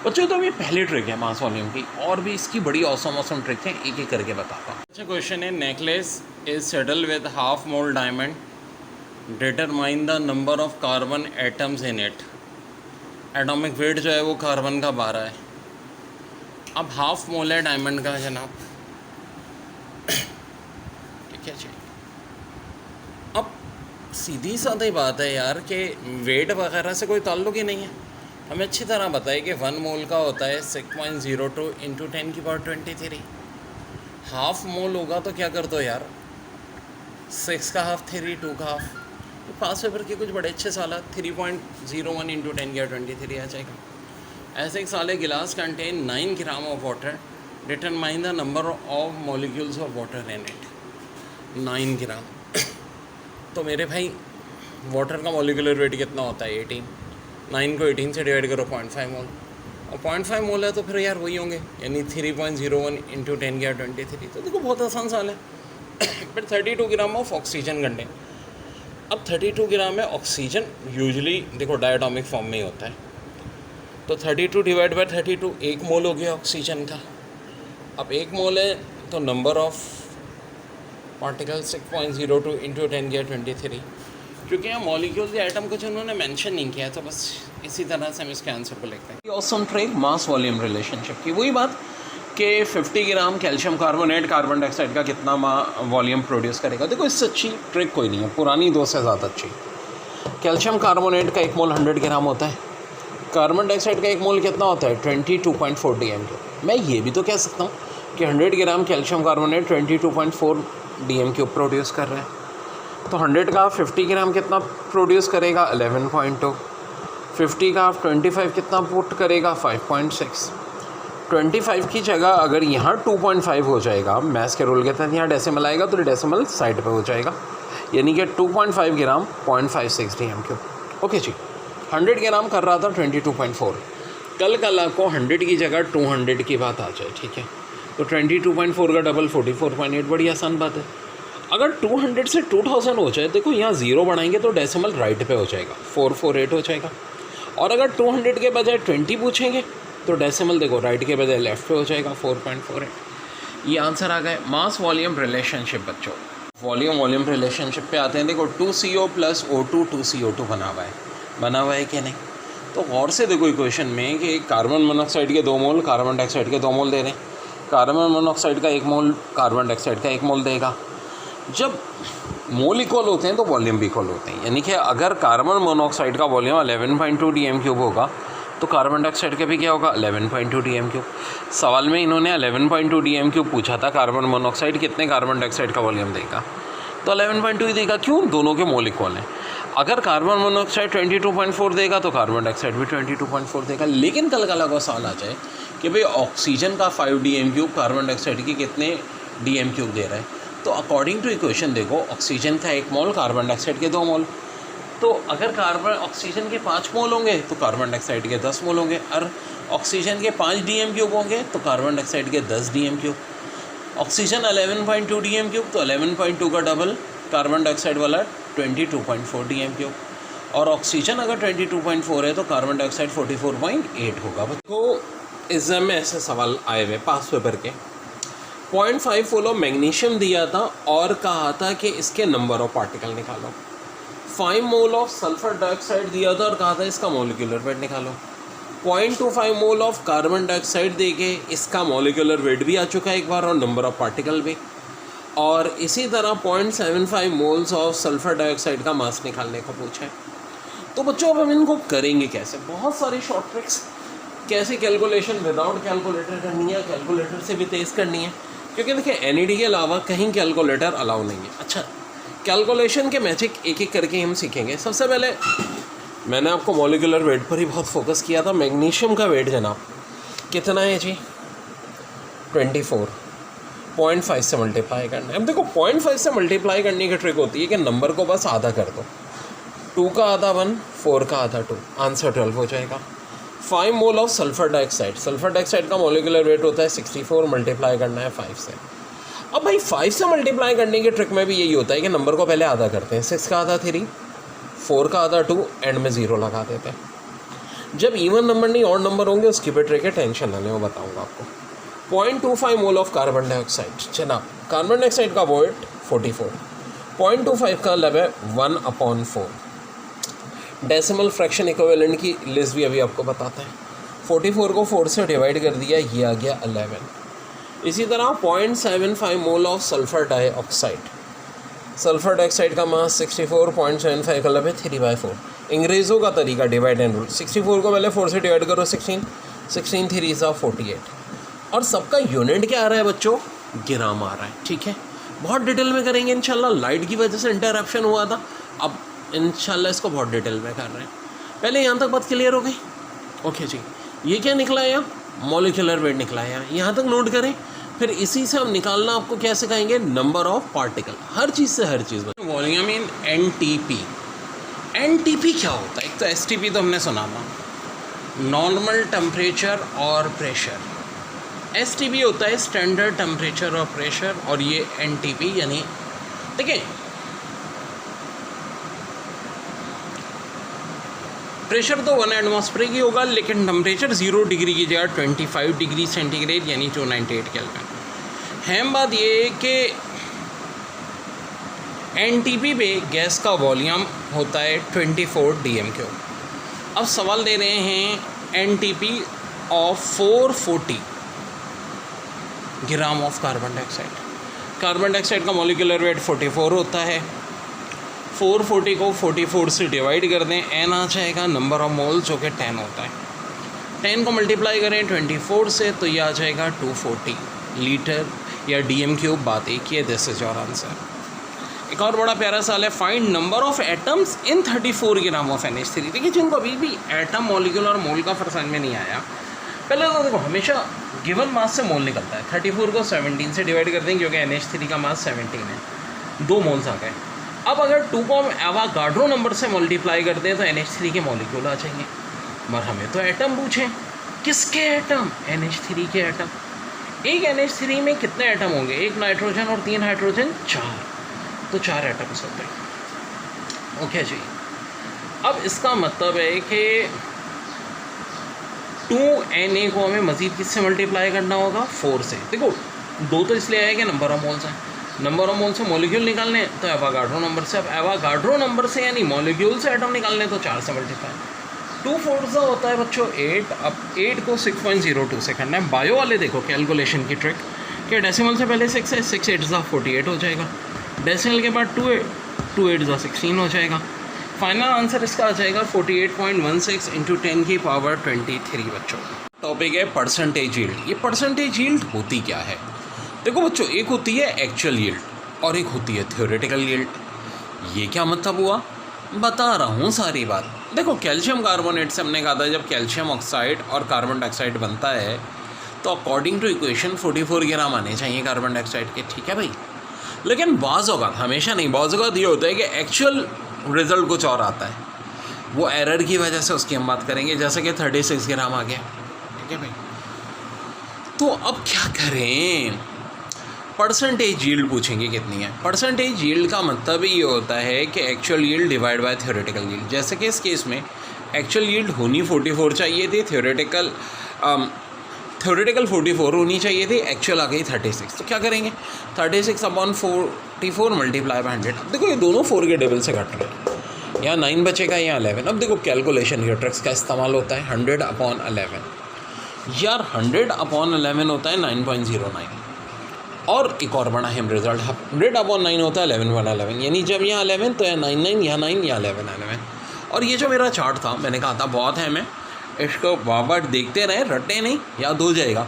बच्चों। तो ये पहली ट्रिक है मास वॉल्यूम की, और भी इसकी बड़ी औसम ट्रिक है, एक एक करके बताता हूँ। अच्छा क्वेश्चन है, necklace is settle with half mole diamond, determine the number of carbon atoms in it. Atomic weight जो है वो कार्बन का 12 है। अब हाफ मोल है डायमंड का जनाब, ठीक है जी। अब सीधी सादी बात है यार कि वेट वगैरह से कोई ताल्लुक ही नहीं है। हमें अच्छी तरह बताइए कि 1 मोल का होता है 6.02 × 10⁻23। हाफ मोल होगा तो क्या कर दो यार, 6 का हाफ 3, 2 का हाफ, पास पेपर के कुछ बड़े अच्छे सवाल 3.01 × 10⁻23 आ जाएगा। ऐसे एक साले गिलास contain 9 gram of water, determine the number of molecules of water in it. 9 ग्राम तो मेरे भाई वाटर का मॉलिक्यूलर वेट कितना होता है 18। 9 को 18 से डिवाइड करो 0.5 मोल, और 0.5 मोल है तो फिर यार वही होंगे, यानी 3.01 × 10⁻23। तो देखो बहुत आसान सवाल है। फिर 32 ग्राम ऑफ ऑक्सीजन कंटेन। अब 32 ग्राम में ऑक्सीजन यूजुअली देखो डायटोमिक फॉर्म में ही होता है, तो 32 डिवाइड बाय 32 1 मोल हो गया ऑक्सीजन का। अब 1 मोल है तो नंबर ऑफ पार्टिकल 6.02 × 10⁻23। क्योंकि यहाँ मॉलिक्यूल या एटम कुछ उन्होंने मेंशन नहीं किया, तो बस इसी तरह से हम इसके आंसर को लिखते हैं। Awesome trick mass volume relationship की, वही बात कि 50 ग्राम कैल्शियम कार्बोनेट कार्बन डाइऑक्साइड का कितना वॉल्यूम प्रोड्यूस करेगा। देखो इससे अच्छी ट्रिक कोई नहीं है, पुरानी 2 से ज़्यादा अच्छी। कैल्शियम कार्बोनेट का 1 मोल 100 ग्राम होता है, कार्बन डाइऑक्साइड का 1 मोल कितना होता है 22.4 DMQ। मैं ये भी तो कह सकता हूँ कि 100 gram calcium carbonate 22.4 DMQ produce कर रहे हैं, तो 100 का 50 ग्राम कितना प्रोड्यूस करेगा 11.2, 50 का 25 कितना पुट करेगा 5.6। 25 की जगह अगर यहाँ 2.5 हो जाएगा, मैथ्स के रूल के तहत यहाँ डेसिमल आएगा तो डेसिमल साइड पे हो जाएगा, यानी कि 2.5 ग्राम 0.56 DMQ। ओके जी, 100 ग्राम कर रहा था 22.4, कल को 100 की जगह 200 की बात आ जाए, ठीक है, तो 22.4 का डबल 44.8, बड़ी आसान बात है। अगर 200 से 2000 हो जाए, देखो यहाँ 0 बढ़ाएंगे तो डेसिमल राइट पे हो जाएगा, 448 हो जाएगा। और अगर 200 के बजाय 20 पूछेंगे तो डेसिमल देखो राइट के बजाय लेफ्ट पे हो जाएगा, 4.48। ये आंसर आ गए मास वॉल्यूम रिलेशनशिप बच्चों। वॉल्यूम रिलेशनशिप पे आते हैं। देखो 2CO + O2 2CO2 बना हुआ है कि नहीं, तो गौर से देखो इक्वेशन में कि कार्बन मोनोऑक्साइड के 2 मोल, कार्बन डाइऑक्साइड के 2 मोल दे रहे हैं, कार्बन मोनोऑक्साइड का 1 मोल, कार्बन डाइऑक्साइड का 1 मोल देगा। जब मोल इक्वल होते हैं तो वॉल्यूम भी इक्वल होते हैं, यानी कि अगर कार्बन मोनोऑक्साइड का वॉल्यूम 11.2 DMQ होगा तो कार्बन डाइऑक्साइड का भी क्या होगा 11.2 DMQ। सवाल में इन्होंने 11.2 DMQ पूछा था, कार्बन मोनोऑक्साइड कितने कार्बन डाइऑक्साइड का वॉल्यूम देगा, तो 11.2 ही देगा। क्यों, दोनों के मोल इक्वल हैं। अगर कार्बन मोनोऑक्साइड 22.4 देगा तो कार्बन डाइऑक्साइड भी 22.4 देगा। लेकिन कल का सवाल आ जाए कि भाई ऑक्सीजन का 5 DMQ कार्बन डाइऑक्साइड की कितने DMQ दे रहा है, तो अकॉर्डिंग टू इक्वेशन देखो ऑक्सीजन का 1 मोल, कार्बन डाइऑक्साइड के 2 मोल, तो अगर ऑक्सीजन के 5 मोल होंगे तो कार्बन डाइऑक्साइड के 10 मोल होंगे, और ऑक्सीजन के 5 DMQ होंगे तो कार्बन डाइऑक्साइड के 10 DMQ। ऑक्सीजन 11.2 DMQ तो 11.2 का डबल कार्बन डाइऑक्साइड वाला 22.4 DMQ, और ऑक्सीजन अगर 22.4 है तो कार्बन डाइऑक्साइड 44.8 होगा। तो एग्जाम में ऐसे सवाल आए हुए पास पेपर के। 0.5 फुल ऑफ मैग्नीशियम दिया था और कहा था कि इसके नंबर ऑफ पार्टिकल निकालो। 5 मोल ऑफ सल्फर डाइऑक्साइड दिया था और कहा था इसका मॉलिक्यूलर वेट निकालो। 0.25 मोल ऑफ कार्बन डाइऑक्साइड देके इसका मॉलिक्यूलर वेट भी आ चुका है एक बार और नंबर ऑफ पार्टिकल भी, और इसी तरह 0.75 मोल्स ऑफ सल्फर डाइऑक्साइड का मास निकालने को पूछा है। तो बच्चों अब हम इनको करेंगे कैसे, बहुत सारी शॉर्ट ट्रिक्स, कैसे कैलकुलेशन विदाउट कैलकुलेटर करनी है, कैलकुलेटर से भी तेज़ करनी है, क्योंकि देखिए एनईडी के अलावा कहीं कैलकुलेटर अलाउ नहीं है। अच्छा, कैलकुलेशन के मैजिक एक एक करके हम सीखेंगे। सबसे पहले मैंने आपको मॉलिक्यूलर वेट पर ही बहुत फोकस किया था। मैग्नीशियम का वेट जनाब कितना है जी 24, 0.5 से मल्टीप्लाई करना है। अब देखो 0.5 से मल्टीप्लाई करने की ट्रिक होती है कि नंबर को बस आधा कर दो, 2 का आधा 1, 4 का आधा 2, आंसर 12 हो जाएगा। 5 mole of sulphur dioxide, sulphur dioxide का मोलिकुलर वेट होता है 64, मल्टीप्लाई करना है 5 से। अब भाई 5 से मल्टीप्लाई करने की ट्रिक में भी यही होता है कि नंबर को पहले आधा करते हैं, 6 का आधा 3, 4 का आधा 2, एंड में 0 लगा देते हैं। जब इवन नंबर नहीं ऑड नंबर होंगे उसकी भी ट्रिक है, टेंशन ना लें, वो बताऊंगा आपको। 0.25 मोल ऑफ कार्बन डाइऑक्साइड, जनाब कार्बन डाइऑक्साइड का वेट 44, 0.25 का लब है 1/4। डेसिमल फ्रैक्शन इक्विवेलेंट की लिस्ट भी अभी आपको बताते हैं। 44 को 4 से डिवाइड कर दिया, ये आ गया 11। इसी तरह 0.75 mole of sulphur dioxide, sulphur dioxide का मास 64, 0.75 का लब है 3/4। अंग्रेज़ों का तरीका डिवाइड एंड रूल, 64 को पहले 4 से डिवाइड करो 16, 16 3 = 48। और सबका यूनिट क्या आ रहा है बच्चों, ग्राम आ रहा है, ठीक है। बहुत डिटेल में करेंगे इंशाल्लाह, लाइट की वजह से इंटरप्शन हुआ था, अब इंशाल्लाह इसको बहुत डिटेल में कर रहे हैं। पहले यहाँ तक बात क्लियर हो गई, ओके जी। ये क्या निकला है, मॉलिक्यूलर वेट निकला है, यहाँ तक नोट करें। फिर इसी से हम निकालना आपको क्या सिखाएंगे, नंबर ऑफ पार्टिकल, हर चीज़ से हर चीज़। वॉल्यूम इन एनटीपी, एनटीपी क्या होता है, एक तो एसटीपी तो हमने सुना था, नॉर्मल टेम्परेचर और प्रेशर, एसटीपी होता है स्टैंडर्ड टेम्परेचर और प्रेशर, और ये एनटीपी यानी देखिए प्रेशर तो 1 एटमॉस्फेयर ही होगा, लेकिन टेम्परेचर 0 डिग्री की जगह 25 डिग्री सेंटीग्रेड यानी 298 केल्विन। अहम बात ये है कि एनटीपी पे गैस का वॉल्यूम होता है 24 dm³। अब सवाल दे रहे हैं NTP of 440 gram of carbon dioxide. Carbon dioxide का मॉलिक्यूलर वेट 44 होता है, 440 को 44 से डिवाइड कर दें, एन आ जाएगा नंबर ऑफ मोल जो कि 10 होता है। 10 को मल्टीप्लाई करें 24 से तो ये आ जाएगा 240 लीटर या dm³। बात एक ही है, दिस इज योर आंसर। एक और बड़ा प्यारा सवाल है, find number of atoms in 34 gram of NH3। देखिए जिनको अभी भी एटम, मॉलिक्यूल और मोल का फर्क समझ में नहीं आया, पहले तो देखो हमेशा गिवन मास से मोल निकलता है। 34 को 17 से डिवाइड कर दें क्योंकि NH3 का मास 17 है, 2 मोल्स आ गए। अब अगर 2 को हम एवोगाड्रो नंबर से मल्टीप्लाई कर दें तो NH3 के मॉलिक्यूल आ जाएंगे। मगर हमें तो एटम पूछें, किसके एटम, NH3 के एटम। एक NH3 में कितने एटम होंगे, 1 नाइट्रोजन और 3 हाइड्रोजन, 4, तो 4 एटम्स होते हैं, ओके जी। अब इसका मतलब है कि 2Na को हमें मज़ीद किससे मल्टीप्लाई करना होगा, 4 से। देखो 2 तो इसलिए आया कि नंबर ऑफ मोल्स हैं, नंबर ऑफ मोल से मॉलिक्यूल निकालने तो एवोगाड्रो नंबर से। अब एवोगाड्रो नंबर से यानी मॉलिक्यूल से एटम निकालने तो 4 से मल्टीप्लाई। 2 4 सा होता है बच्चों 8। अब 8 को 6.02 से करना है। बायो वाले देखो कैलकुलेशन की ट्रिक कि डेसिमल से पहले 6 है, 6 8 सा 48 हो जाएगा, डेसिमल के बाद 2 8 सा 16 हो जाएगा। फाइनल आंसर इसका आ जाएगा 48.16 इंटू 10 की पावर 23 बच्चों। टॉपिक है परसेंटेज यील्ड। ये परसेंटेज यील्ड होती क्या है, देखो बच्चों, एक होती है एक्चुअल यील्ड और एक होती है थ्योरेटिकल यील्ड। ये क्या मतलब हुआ, बता रहा हूँ सारी बात। देखो कैल्शियम कार्बोनेट से हमने कहा था जब कैल्शियम ऑक्साइड और कार्बन डाइऑक्साइड बनता है तो अकॉर्डिंग टू इक्वेशन 44 ग्राम आने चाहिए कार्बन डाइऑक्साइड के, ठीक है भाई। लेकिन बाज़ औक़ात, हमेशा नहीं, बाज़ औक़ात ये होता है कि एक्चुअल रिज़ल्ट कुछ और आता है, वो एरर की वजह से उसकी हम बात करेंगे, जैसे कि 36 ग्राम आ गया, ठीक है भाई। तो अब क्या करें, परसेंटेज यील्ड पूछेंगे कितनी है। परसेंटेज यील्ड का मतलब ये होता है कि actual yield divide by theoretical yield. जैसे कि इस केस में एक्चुअल यील्ड होनी 44 चाहिए थी, थ्योरेटिकल 44 होनी चाहिए थी, एक्चुअल आ गई 36। तो क्या करेंगे, 36/44 मल्टीप्लाई बाय 100। अब देखो ये दोनों 4 के टेबल से घट रहे हैं, यहाँ 9 बचेगा, यहाँ 11। अब देखो कैलकुलेशन के ट्रिक्स का इस्तेमाल होता है, 100/11 यार, 100/11 होता है 9.09। और एक और बड़ा अहम रिजल्ट, 100/9 होता है 11/11, यानी जब यहाँ 11 तो यहाँ 9 यहाँ 9 यहाँ 11। और ये जो मेरा चार्ट था, मैंने कहा था बहुत है, मैं इसको बार देखते रहे, रटे नहीं, याद हो जाएगा।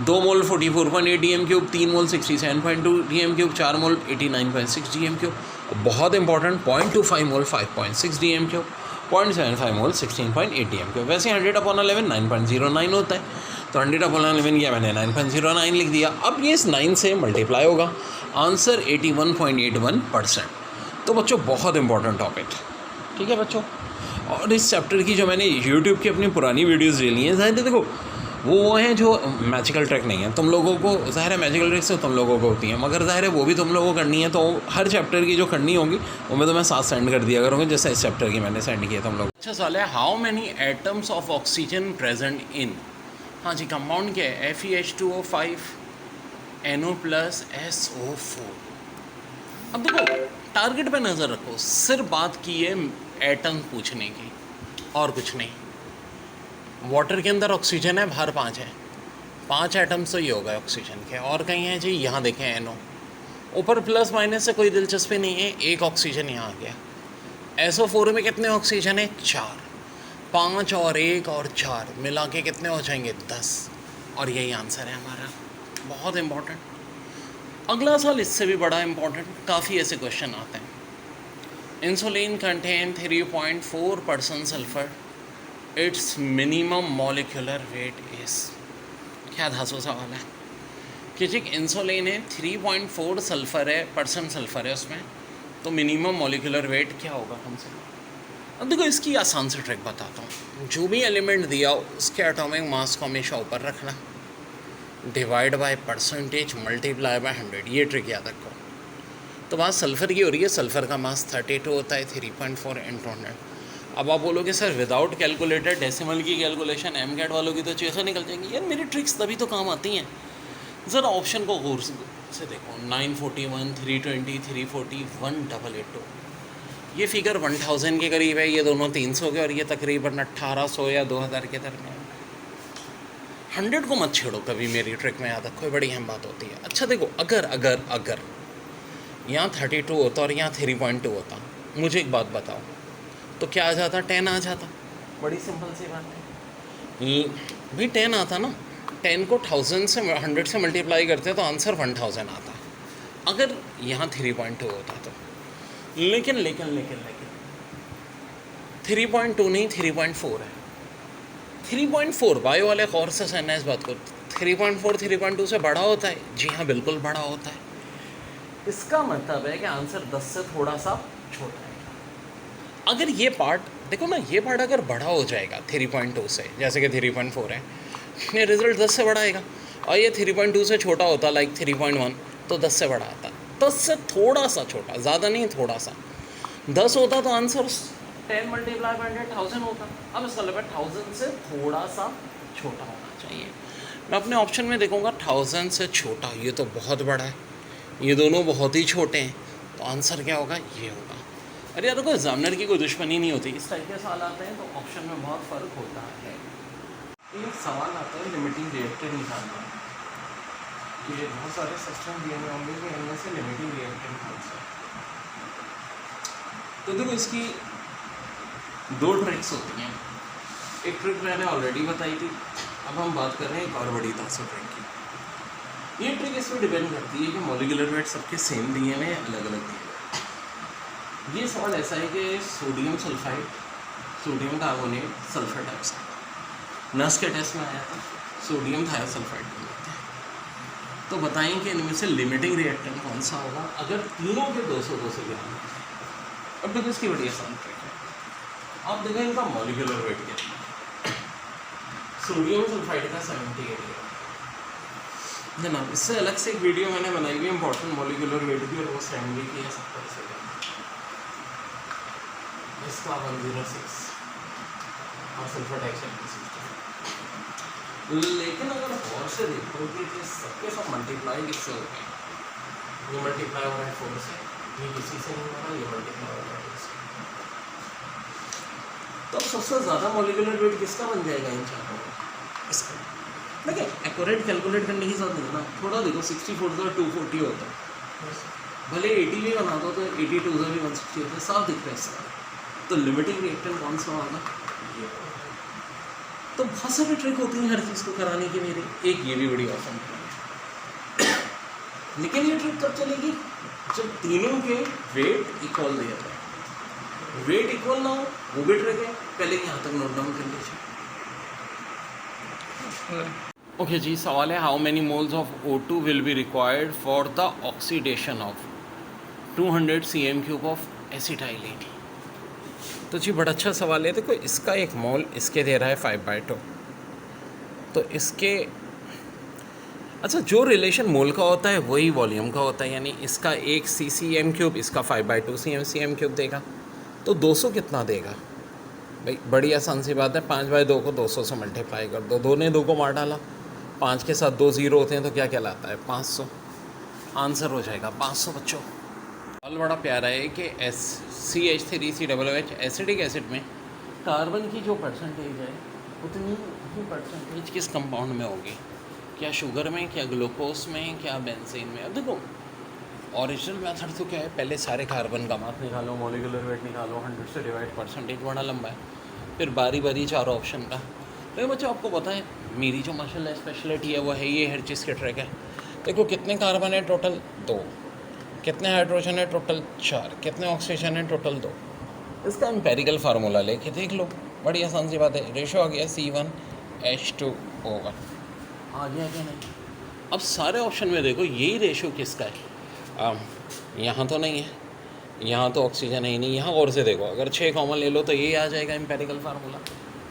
2 मोल 44.8 dm³, 3 मोल 67.2 dm³, 4 मोल 89.6 dm³, बहुत इंपॉर्टेंट 0.25 मोल 5.6 dm³, 0.75 मोल 16.8 dm³। वैसे 100/11 9.09 होता है। तो 100/11 किया मैंने 9.09 लिख दिया। अब ये इस 9 से मल्टीप्लाई होगा, आंसर 81.81%। तो बच्चों बहुत इंपॉर्टेंट टॉपिक, ठीक है बच्चों। और इस चैप्टर की जो मैंने यूट्यूब की अपनी पुरानी वीडियोज़ ले ली हैं, ज़ाहिर है देखो वो हैं जो मैजिकल ट्रिक नहीं है, तुम लोगों को ज़ाहिर है मैजिकल ट्रिक से तुम लोगों को होती हैं, मगर ज़ाहिर है वो भी तुम लोगों को करनी है। तो हर चैप्टर की जो करनी होगी वो मैं तुम्हें साथ सेंड कर दिया करूँगा, जैसे इस चैप्टर की मैंने सेंड किया तुम लोग। अच्छा सवाल है, how many atoms of oxygen present in, हाँ जी कंपाउंड क्या है, FeH2O5 NO+SO4। अब देखो टारगेट पे नज़र रखो, सिर्फ बात की है एटम पूछने की और कुछ नहीं। वाटर के अंदर ऑक्सीजन है, बाहर 5 है, 5 एटम्स तो ये होगा ऑक्सीजन के, और कहीं है जी, यहाँ देखें NO, ऊपर प्लस माइनस से कोई दिलचस्पी नहीं है, एक ऑक्सीजन यहाँ आ गया। SO4 में कितने ऑक्सीजन है, 4, 5 और 1 और 4 मिला के कितने हो जाएंगे, 10, और यही आंसर है हमारा। बहुत इम्पोर्टेंट। अगला सवाल इससे भी बड़ा इम्पोर्टेंट, काफ़ी ऐसे क्वेश्चन आते हैं। Insulin contain 3.4% sulphur, it's minimum molecular weight is, क्या धासो सवाल है कि जी इंसुलिन है 3.4 सल्फर है, % सल्फर है उसमें, तो मिनिमम मॉलिक्यूलर वेट क्या होगा हमसे। अब देखो इसकी आसान से ट्रिक बताता हूँ, जो भी एलिमेंट दिया उसके एटॉमिक मास को हमेशा ऊपर रखना, divide by percentage multiply by 100, ये ट्रिक याद रखो। तो बात सल्फ़र की हो रही है, सल्फ़र का मास 32 होता है, 3.4 × 100। अब आप बोलोगे सर विदाउट कैलकुलेटर डेसिमल की कैलकुलेशन MCAT वालों की तो चीज़ें निकल जाएंगी। यार मेरी ट्रिक्स तभी तो काम आती हैं। ज़रा ऑप्शन को गौर से देखो, 941, 320, 340, 1882, ये फिगर 1000 के करीब है, ये दोनों 300 के, और ये तकरीबन 1800 या 2000 के दरमियान। 100 को मत छेड़ो कभी, मेरी ट्रिक में याद रखो, बड़ी अहम बात होती है। अच्छा देखो, अगर यहाँ 32 होता और यहाँ 3.2 होता, मुझे एक बात बताओ, तो क्या आ जाता, 10 आ जाता। बड़ी सिंपल सी बात है भाई, 10 आता ना, 10 को 1000 से 100 से मल्टीप्लाई करते तो आंसर 1000 आता, अगर यहाँ 3.2 होता तो। लेकिन 3.2 नहीं, 3.4 है। 3.4 बायो वाले गौर से सहना इस बात को, 3.4 3.2 से बड़ा होता है, जी हाँ बिल्कुल बड़ा होता है। इसका मतलब है कि आंसर 10 से थोड़ा सा छोटा है। अगर ये पार्ट देखो ना, ये पार्ट अगर बड़ा हो जाएगा 3.2 से, जैसे कि 3.4 है, ये रिजल्ट 10 से बड़ा आएगा, और ये 3.2 से छोटा होता लाइक 3.1, तो 10 से बड़ा आता। 10 से थोड़ा सा छोटा, ज़्यादा नहीं थोड़ा सा, 10 होता तो आंसर 10 मल्टीप्लाई बाय 100 1000 होता। अब इसका मतलब 1000 से थोड़ा सा छोटा होना चाहिए। मैं अपने ऑप्शन में देखूँगा 1000 से छोटा, ये तो बहुत बड़ा है, ये दोनों बहुत ही छोटे हैं, तो आंसर क्या होगा, ये होगा। अरे यार देखो, एग्जामिनर की कोई दुश्मनी नहीं होती, इस टाइप के सवाल आते हैं तो ऑप्शन में बहुत फ़र्क होता है। एक सवाल आता है लिमिटिंग रिएक्टर निकालना, ये बहुत सारे सिस्टम दिए हुए होंगे कि इनमें से लिमिटिंग रिएक्टर कौन सा। तो देखो इसकी 2 ट्रिक्स होती हैं। एक ट्रिक मैंने ऑलरेडी बताई थी, अब हम बात कर रहे हैं एक और बड़ी तासो ट्रिक की। ये ट्रिक इस पर डिपेंड करती है कि मॉलिक्यूलर वेट सबके सेम दिए हुए हैं, अलग अलग दिए हुए। ये सवाल ऐसा है कि sodium sulphide, sodium carbonate, sulphur dioxide, नस के टेस्ट में आया था, सोडियम थायोसल्फाइड बन जाते हैं। तो बताएं कि इनमें से लिमिटिंग रिएक्टेंट कौन सा होगा अगर तीनों के 200 ग्राम। अब देखो इसकी बड़ी आसान ट्रिक है, आप देखो इनका मॉलिक्यूलर वेट क्या है। सोडियम सल्फाइड का 78 ग्राम जनाब। इससे अलग से एक वीडियो मैंने बनाई हुई इंपॉर्टेंट मॉलिक्यूलर वेट की, और वो सेंड भी किया 70 से। इसका 106 और सल्फर डाइऑक्साइड की 60। लेकिन अगर और से देखो कि सबके सब मल्टीप्लाई किससे हो गए, ये मल्टीप्लाई हो रहा है 4 से, ये किसी से नहीं हो रहा, ये मल्टीप्लाई हो रहा है 2 से। तो सबसे ज़्यादा मॉलिक्यूलर वेट किसका बन जाएगा इन चारों में, इसका। देखिए एक्यूरेट कैलकुलेट करने की जरूरत नहीं है ना, थोड़ा देखो 64 से 240 होता है, भले 80 भी बना दो तो 82 से भी 160 होता है, साफ दिख रहा है इसका। तो लिमिटिंग रिएक्टेंट कौन सा होगा, ये। तो बहुत सारी ट्रिक होती है हर चीज़ को कराने की मेरी, एक ये भी बड़ी आसान ट्रिक है। लेकिन ये ट्रिक कब चलेगी, जब तीनों के वेट इक्वल दिया जाए। वेट इक्वल ना हो वो भी ट्रिक है, पहले यहाँ तक नोट डाउन कर लीजिए। ओके जी, सवाल है how many moles of O2 will be required for the oxidation of 200 cm³ of acetylene. तो जी बड़ा अच्छा सवाल है। देखो इसका एक मोल इसके दे रहा है 5/2, तो इसके अच्छा जो रिलेशन मोल का होता है वही वॉल्यूम का होता है, यानी इसका 1 cm³, इसका 5/2 cm³ देगा, तो 200 कितना देगा भाई? बड़ी आसान सी बात है, 5/2 को 200 से मल्टीप्लाई कर दो, 2 ने 2 को मार डाला, 5 के साथ 2 ज़ीरो होते हैं तो क्या कहलाता है? 500। आंसर हो जाएगा 500 बच्चों। सवाल बड़ा प्यारा है कि CH3COOH एसिडिक एसिड में कार्बन की जो परसेंटेज है उतनी ही परसेंटेज किस कंपाउंड में होगी? क्या शुगर में, क्या ग्लूकोज में, क्या बेंजीन में? अब देखो ओरिजिनल मेथड तो क्या है, पहले सारे कार्बन का मास निकालो, मॉलिक्यूलर वेट निकालो, 100 से डिवाइड, परसेंटेज बड़ा लंबा है, फिर बारी बारी चारों ऑप्शन का। लेकिन बच्चों आपको पता है मेरी जो माशाल्लाह स्पेशलिटी है वो है ये हर चीज़ के ट्रैक है। देखो कितने कार्बन है टोटल? 2। कितने हाइड्रोजन है टोटल? 4। कितने ऑक्सीजन है टोटल? 2। इसका एम्पेरिकल फार्मूला लेके देख लो, बड़ी आसान सी बात है। रेशो आ गया C1H2O1, आ गया क्या नहीं? अब सारे ऑप्शन में देखो यही रेशो किसका है? यहाँ तो नहीं है, यहाँ तो ऑक्सीजन है ही नहीं, यहाँ और से देखो अगर 6 कॉमन ले लो तो यही आ जाएगा एम्पेरिकल फार्मूला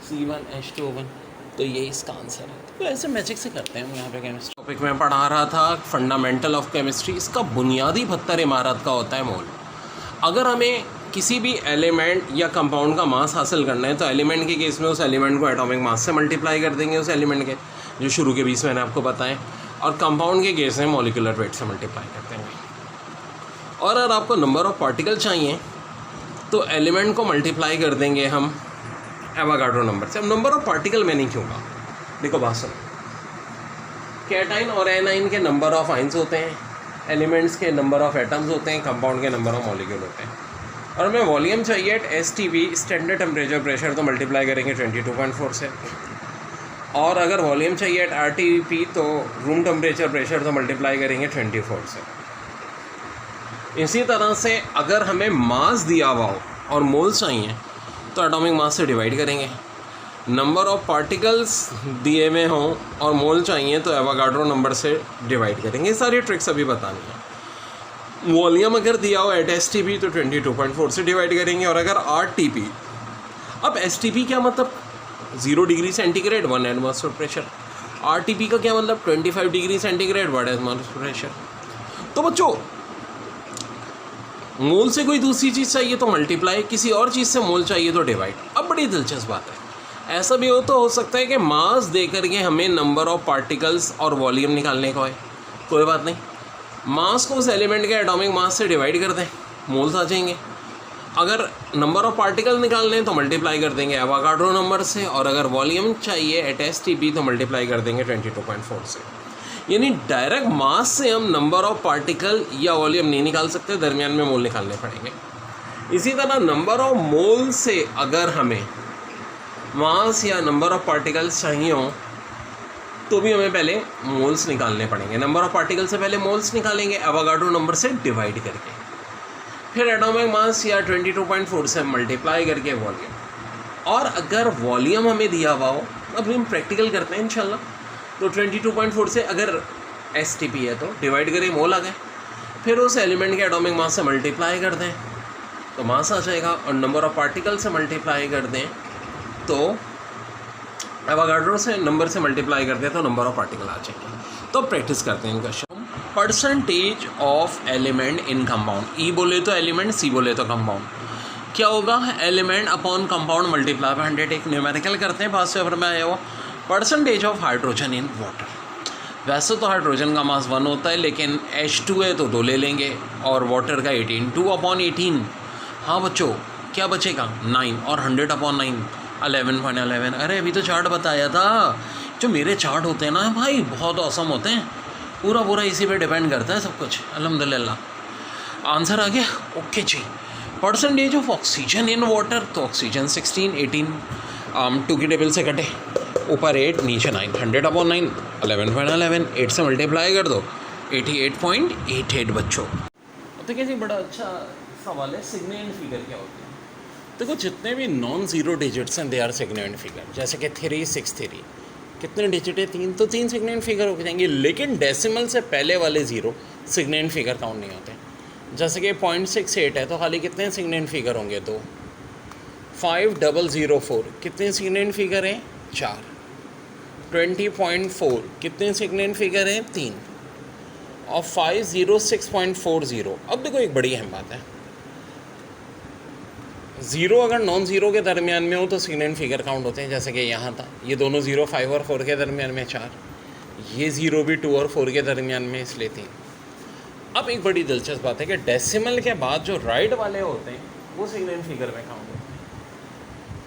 C1H2O1, तो ये इसका आंसर है। तो ऐसे मैजिक से करते हैं हम यहाँ पे केमिस्ट्री। टॉपिक में पढ़ा रहा था फंडामेंटल ऑफ केमिस्ट्री, इसका बुनियादी पत्थर इमारत का होता है मोल। अगर हमें किसी भी एलिमेंट या कंपाउंड का मास हासिल करना है तो एलिमेंट के केस में उस एलिमेंट को एटॉमिक मास से मल्टीप्लाई कर देंगे, उस एलिमेंट के जो शुरू के 20 मैंने आपको बताएं, और कंपाउंड के केस में मॉलिक्यूलर वेट से मल्टीप्लाई कर देंगे। और अगर आपको नंबर ऑफ पार्टिकल चाहिए तो एलिमेंट को मल्टीप्लाई कर देंगे हम एवोगाड्रो नंबर से। अब नंबर ऑफ पार्टिकल में नहीं क्यों कहा, देखो बात सुनो, कैटाइन और एनाइन के नंबर ऑफ आइंस होते हैं, एलिमेंट्स के नंबर ऑफ एटम्स होते हैं, कंपाउंड के नंबर ऑफ मॉलिक्यूल होते हैं। और हमें वॉल्यूम चाहिए at STP standard temperature pressure, तो मल्टीप्लाई करेंगे 22.4 से। और अगर वॉल्यूम चाहिए एट RTP तो रूम टेम्परेचर प्रेशर, तो मल्टीप्लाई करेंगे 24 से। इसी तरह से अगर हमें मास दिया हुआ हो और मोल्स चाहिए तो एटॉमिक मास से डिवाइड करेंगे। नंबर ऑफ पार्टिकल्स दिए हुए हों और मोल चाहिए तो एवोगाड्रो नंबर से डिवाइड करेंगे। ये सारी ट्रिक्स अभी बतानी है। वॉल्यूम अगर दिया हो एट STP तो 22.4 से डिवाइड करेंगे, और अगर RTP, अब STP क्या मतलब? 0 degree centigrade 1 atmosphere pressure. RTP का क्या मतलब? 25 डिग्री सेंटीग्रेड 1 एटमॉस्फेयर प्रेशर। तो बच्चों मोल से कोई दूसरी चीज़ चाहिए तो मल्टीप्लाई, किसी और चीज़ से मोल चाहिए तो डिवाइड। अब बड़ी दिलचस्प बात है, ऐसा भी हो सकता है कि मास दे करके हमें नंबर ऑफ पार्टिकल्स और वॉल्यूम निकालने का है, कोई बात नहीं, मास को उस एलिमेंट के एटॉमिक मास से डिवाइड कर दें, मोल्स आ जाएंगे। अगर नंबर ऑफ पार्टिकल निकालने हैं तो मल्टीप्लाई कर देंगे एवोगाड्रो नंबर से, और अगर वॉल्यूम चाहिए एट STP तो मल्टीप्लाई कर देंगे 22.4 से। यानी डायरेक्ट मास से हम नंबर ऑफ पार्टिकल या वॉल्यूम नहीं निकाल सकते, दरमियान में मोल निकालने पड़ेंगे। इसी तरह नंबर ऑफ मोल से अगर हमें मास या नंबर ऑफ पार्टिकल्स चाहिए हो तो भी हमें पहले मोल्स निकालने पड़ेंगे। नंबर ऑफ पार्टिकल से पहले मोल्स निकालेंगे एवोगाड्रो नंबर से डिवाइड करके, फिर एटॉमिक मास या 22.4 से मल्टीप्लाई करके वॉल्यूम। और अगर वॉल्यूम हमें दिया हुआ हो, अब हम प्रैक्टिकल करते हैं इंशाल्लाह, तो 22.4 से अगर STP है तो डिवाइड करें, मोल आ गए, फिर उस एलिमेंट के एटॉमिक मास से मल्टीप्लाई कर दें तो मास आ जाएगा, और नंबर ऑफ पार्टिकल से मल्टीप्लाई कर दें तो एवोगाड्रो से नंबर से मल्टीप्लाई कर दें तो नंबर ऑफ पार्टिकल आ जाएंगे। तो प्रैक्टिस करते हैं इनका। Percentage of element in compound, E बोले तो एलिमेंट, C बोले तो कंपाउंड। क्या होगा? Element upon compound multiply by 100। एक न्यूमेरिकल करते हैं, पास पेपर में आया हुआ। Percentage of hydrogen in water, वैसे तो हाइड्रोजन का मास 1 होता है, लेकिन H2 है तो 2 ले लेंगे, और वाटर का 18, 2/18। हाँ बच्चों क्या बचेगा? 9, और 100/9 11.11। अरे अभी तो चार्ट बताया था, जो मेरे चार्ट होते हैं ना भाई बहुत औसम होते हैं, पूरा इसी पे डिपेंड करता है सब कुछ, अल्हम्दुलिल्लाह। आंसर आ गया? ओके जी। Percentage of oxygen in water, तो ऑक्सीजन 16, 18, 2 की टेबल से कटे, ऊपर 8 नीचे 9, 100/9 11.11, 8 से मल्टीप्लाई कर दो 88.88 बच्चों। तो क्या जी बड़ा अच्छा सवाल है, सिग्निफिकेंट फिगर क्या होती है? देखो जितने भी नॉन ज़ीरो डिजिट्स हैं दे आर सिग्निफिकेंट फिगर, जैसे कि 363, कितने डिजिट है 3, तो 3 सिग्निफिकेंट फिगर हो जाएंगे। लेकिन डेसिमल से पहले वाले 0 सिग्निफिकेंट फिगर काउंट नहीं होते। जैसे कि 0.68 है तो खाली कितने सिग्निफिकेंट फिगर होंगे 2। 5004 कितने सिग्निफिकेंट फिगर हैं 4। 20.4 कितने सिग्निफिकेंट फिगर हैं 3। और 506.40। अब देखो एक बड़ी अहम बात है, 0 अगर नॉन ज़ीरो के दरमियान में हो तो सिग्निफिकेंट फिगर काउंट होते हैं। जैसे कि यहाँ था, ये दोनों 0 5 और 4 के दरमियान में 4, ये 0 भी 2 और 4 के दरमियान में इसलिए 3। अब एक बड़ी दिलचस्प बात है कि डेसिमल के बाद जो राइट वाले होते हैं वो सिग्निफिकेंट फिगर में काउंट होते हैं।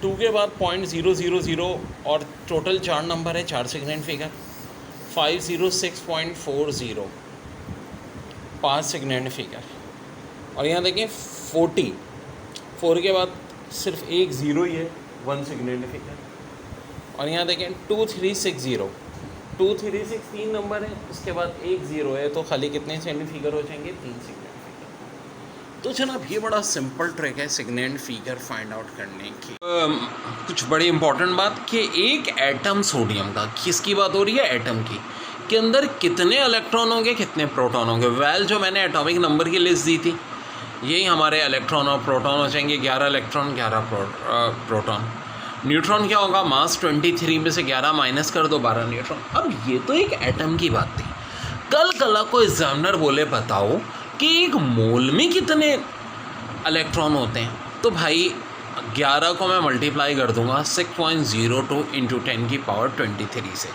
2 के बाद 0.000 और टोटल 4 नंबर है, 4 सिग्निफिकेंट फिगर। 506.40 5 significant figure. और यहाँ देखें 40, 4 के बाद सिर्फ एक 0 ही है, 1 सिग्निफिकेंट फिगर। और यहाँ देखें 2360 2363 3 नंबर है, उसके बाद एक 0 है, तो खाली कितने सिग्निफिकेंट फिगर हो जाएंगे 3 सिग्निफिकेंट फिगर। तो जनाब ये बड़ा सिंपल ट्रिक है सिग्निफिकेंट फिगर फाइंड आउट करने की। कुछ बड़ी इंपॉर्टेंट बात कि एक एटम सोडियम का, किसकी बात हो रही है एटम की, के अंदर कितने इलेक्ट्रॉन होंगे कितने प्रोटॉन होंगे। वेल जो मैंने एटॉमिक नंबर की लिस्ट दी थी यही हमारे इलेक्ट्रॉन और प्रोटॉन हो जाएंगे। 11 इलेक्ट्रॉन 11 प्रोटॉन। न्यूट्रॉन क्या होगा, मास 23 में से 11 माइनस कर दो 12 न्यूट्रॉन। अब ये तो एक एटम की बात थी। कल को एग्जामिनर बोले बताओ कि एक मोल में कितने इलेक्ट्रॉन होते हैं, तो भाई 11 को मैं मल्टीप्लाई कर दूंगा 6.02 × 10⁻23 से।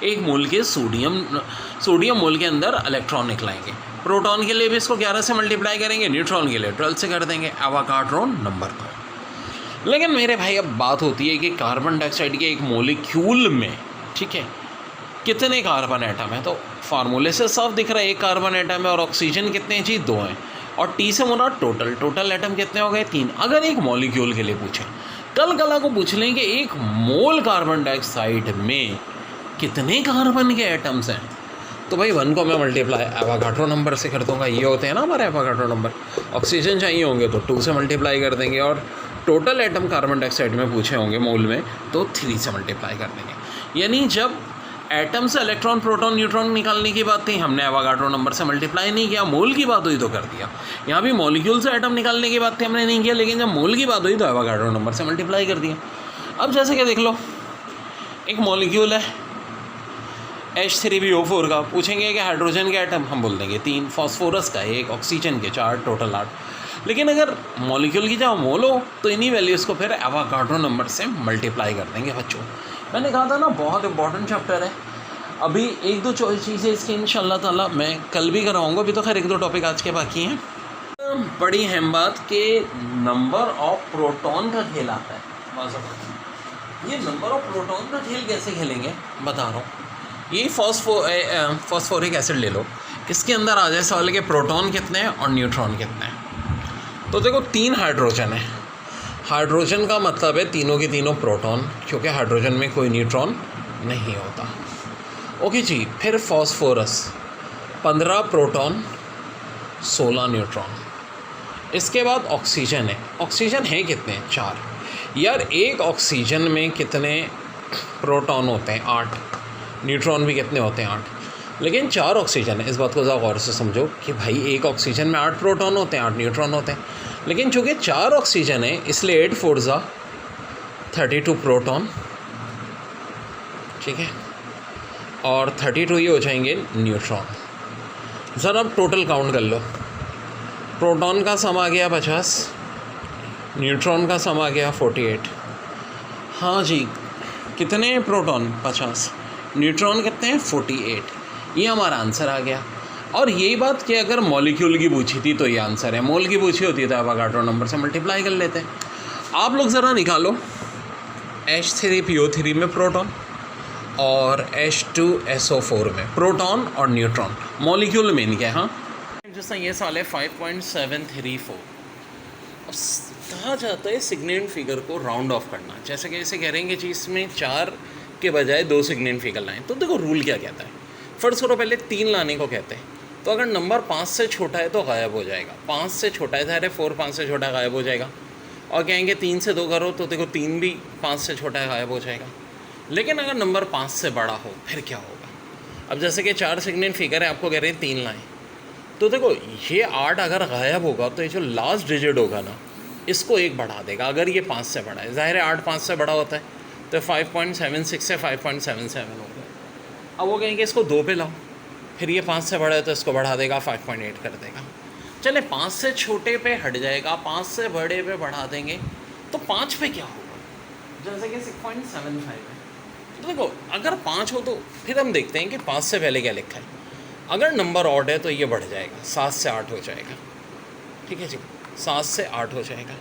एक मोल के सोडियम मोल के अंदर इलेक्ट्रॉन निकलाएंगे। प्रोटॉन के लिए भी इसको 11 से मल्टीप्लाई करेंगे, न्यूट्रॉन के लिए 12 से कर देंगे, एवोगाड्रो नंबर को। लेकिन मेरे भाई अब बात होती है कि कार्बन डाइऑक्साइड के एक मॉलिक्यूल में, ठीक है, कितने कार्बन एटम है। तो फार्मूले से साफ दिख रहा है एक कार्बन एटम है, और ऑक्सीजन कितने हैं जी 2 हैं, और टी से मुरा टोटल एटम कितने हो गए 3। अगर एक मॉलिक्यूल के लिए पूछें, कल को पूछ लें कि एक मोल कार्बन डाइऑक्साइड में कितने कार्बन के एटम्स हैं, तो भाई 1 को मैं मल्टीप्लाई एवोगाड्रो नंबर से कर दूंगा। ये होते हैं ना हमारे एवोगाड्रो नंबर। ऑक्सीजन चाहिए होंगे तो 2 से मल्टीप्लाई कर देंगे, और टोटल एटम कार्बन डाइऑक्साइड में पूछे होंगे मोल में तो 3 से मल्टीप्लाई कर देंगे। यानी जब एटम से इलेक्ट्रॉन प्रोटॉन न्यूट्रॉन निकालने की बात थी, हमने एवोगाड्रो नंबर से मल्टीप्लाई नहीं किया। मोल की बात हुई तो कर दिया। यहाँ भी मॉलिक्यूल से एटम निकालने की बात थी, हमने नहीं किया, लेकिन जब मोल की बात हुई तो एवोगाड्रो नंबर से मल्टीप्लाई कर दिया। अब जैसे कि देख लो, एक मॉलिक्यूल है H3PO4 का, पूछेंगे कि हाइड्रोजन के एटम, हम बोल देंगे 3, फॉस्फोरस का 1, ऑक्सीजन के 4, टोटल 8। लेकिन अगर मॉलिक्यूल की जब मोल हो तो इन्हीं वैल्यूज़ को फिर एवोगाड्रो नंबर से मल्टीप्लाई कर देंगे। बच्चों मैंने कहा था ना बहुत इंपॉर्टेंट चैप्टर है। अभी 1-2 चीज़ें इसकी इंशाल्लाह ताला मैं कल भी करवाऊँगा। अभी तो खैर 1-2 टॉपिक आज के बाकी हैं। बड़ी अहम बात कि नंबर ऑफ प्रोटॉन का खेल आता है। ये नंबर ऑफ प्रोटॉन का खेल कैसे खेलेंगे बता रहा हूँ। ये फॉस्फोरिक एसिड ले लो, इसके अंदर आ जाए सवाल के प्रोटॉन कितने हैं और न्यूट्रॉन कितने हैं। तो देखो 3 हाइड्रोजन है। हाइड्रोजन का मतलब है तीनों के तीनों प्रोटॉन, क्योंकि हाइड्रोजन में कोई न्यूट्रॉन नहीं होता। ओके जी, फिर फॉस्फोरस 15 प्रोटॉन 16 न्यूट्रॉन। इसके बाद ऑक्सीजन है। ऑक्सीजन है कितने 4। यार एक ऑक्सीजन में कितने प्रोटॉन होते हैं 8, न्यूट्रॉन भी कितने होते हैं 8, लेकिन 4 ऑक्सीजन है। इस बात को ज़रा गौर से समझो कि भाई एक ऑक्सीजन में 8 प्रोटॉन होते हैं 8 न्यूट्रॉन होते हैं, लेकिन चूँकि 4 ऑक्सीजन है इसलिए 8 4 ज़ा 32 प्रोटॉन, ठीक है, और 32 ये हो जाएंगे न्यूट्रॉन। ज़रा अब टोटल काउंट कर लो। प्रोटॉन का सम आ गया 50, न्यूट्रॉन का सम आ गया 48। हाँ जी, कितने प्रोटॉन 50, न्यूट्रॉन कितने हैं 48। ये हमारा आंसर आ गया। और यही बात कि अगर मॉलिक्यूल की पूछी थी तो ये आंसर है, मोल की पूछी होती है तो एवोगाड्रो नंबर से मल्टीप्लाई कर लेते हैं। आप लोग ज़रा निकालो H3PO3 में प्रोटॉन और H2SO4 में प्रोटॉन और न्यूट्रॉन, मॉलिक्यूल में इनके। हाँ जैसा ये सवाल है 5.734। कहा जाता है सिग्निफिकेंट फिगर को राउंड ऑफ करना। जैसे कि इसे कह रहे हैं कि चीज़ में 4 के बजाय 2 सिग्निफिकेंट फिगर लाएँ, तो देखो रूल क्या कहता है। फर्स्ट करो पहले 3 लाने को कहते हैं, तो अगर नंबर 5 से छोटा है तो गायब हो जाएगा। 5 से छोटा है सारे 4 5 से छोटा गायब हो जाएगा। और कहेंगे 3 से 2 करो तो देखो 3 भी 5 से छोटा है गायब हो जाएगा। लेकिन अगर नंबर 5 से बड़ा हो फिर क्या होगा? अब जैसे कि 4 सिग्नेंट फिगर है, आपको कह रहे हैं 3 लाएँ, तो देखो ये 8 अगर गायब होगा तो ये जो लास्ट डिजिट होगा ना, इसको 1 बढ़ा देगा अगर ये 5 से बड़ा है। ज़ाहिर है 8 5 से बड़ा होता है, तो 5.76 से 5.77 हो गया। अब वो कहेंगे इसको 2 पे लाओ, फिर ये 5 से बड़ा है तो इसको बढ़ा देगा, 5.8 कर देगा। चले 5 से छोटे पे हट जाएगा, 5 से बड़े पे बढ़ा देंगे, तो 5 पे क्या होगा? जैसे कि 6.75 है। तो देखो अगर 5 हो तो फिर हम देखते हैं कि 5 से पहले क्या लिखा है। अगर नंबर ऑड है तो ये बढ़ जाएगा, 7 से 8 हो जाएगा। ठीक है जी, 7 से 8 हो जाएगा।